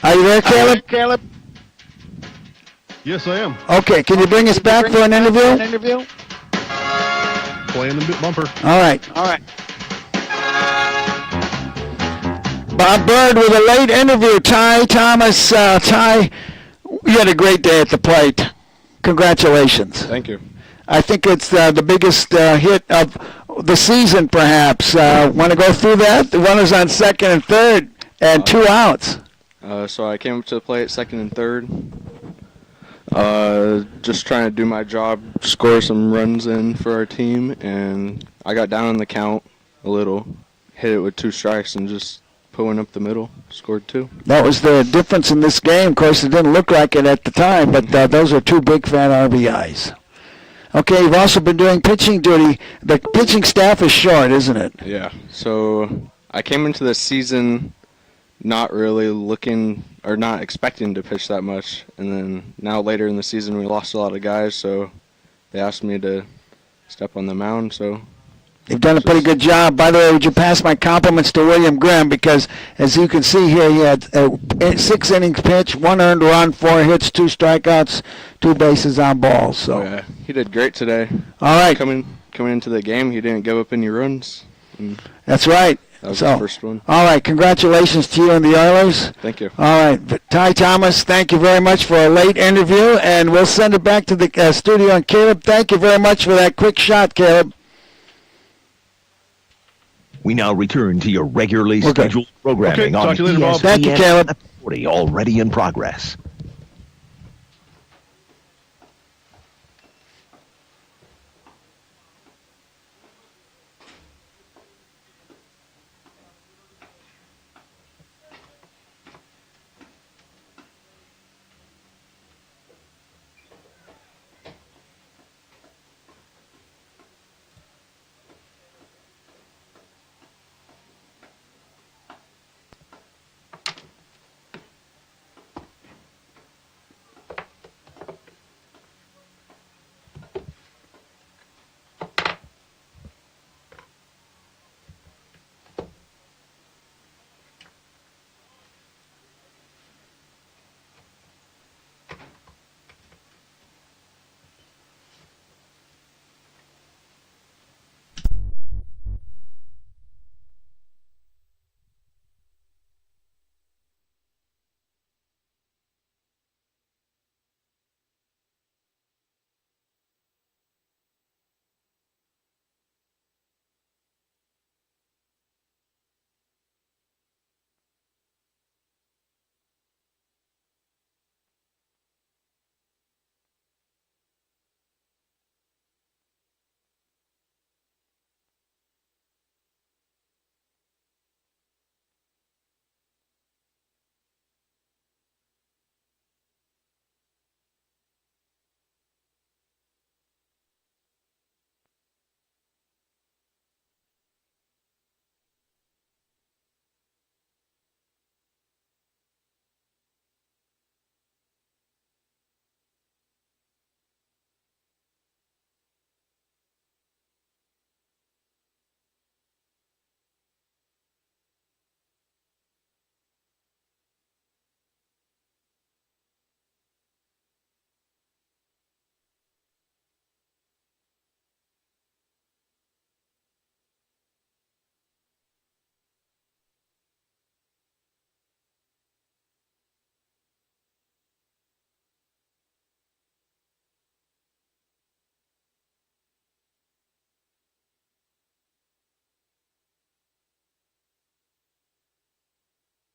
Are you there, Caleb? Yes, I am. Okay, can you bring us back for an interview? Playing the bumper. All right. Bob Bird with a late interview. Ty Thomas. Ty, you had a great day at the plate. Congratulations. Thank you. I think it's the biggest hit of the season, perhaps. Want to go through that? The runners on second and third and 2 outs. So I came up to the plate second and third. Just trying to do my job, score some runs in for our team, and I got down on the count a little, hit it with 2 strikes, and just put one up the middle, scored 2. That was the difference in this game. Of course, it didn't look like it at the time, but those are 2 big fat RBIs. Okay, you've also been doing pitching duty. The pitching staff is short, isn't it? Yeah, so I came into the season not really looking or not expecting to pitch that much, and then now later in the season we lost a lot of guys, so they asked me to step on the mound. So you've done a pretty good job. By the way, would you pass my compliments to William Grimm, because as you can see here, he had 6 innings pitched, 1 earned run, 4 hits, 2 strikeouts, 2 bases on balls. So yeah, he did great today. All right, coming into the game, he didn't give up any runs. That's right. That was the first one. All right, congratulations to you and the Oilers. Thank you. All right, Ty Thomas, thank you very much for a late interview, and we'll send it back to the studio. And Caleb, thank you very much for that quick shot, Caleb. We now return to your regularly scheduled programming Okay, on talk to you later, Bob. Thank you, Caleb. 40 already in progress.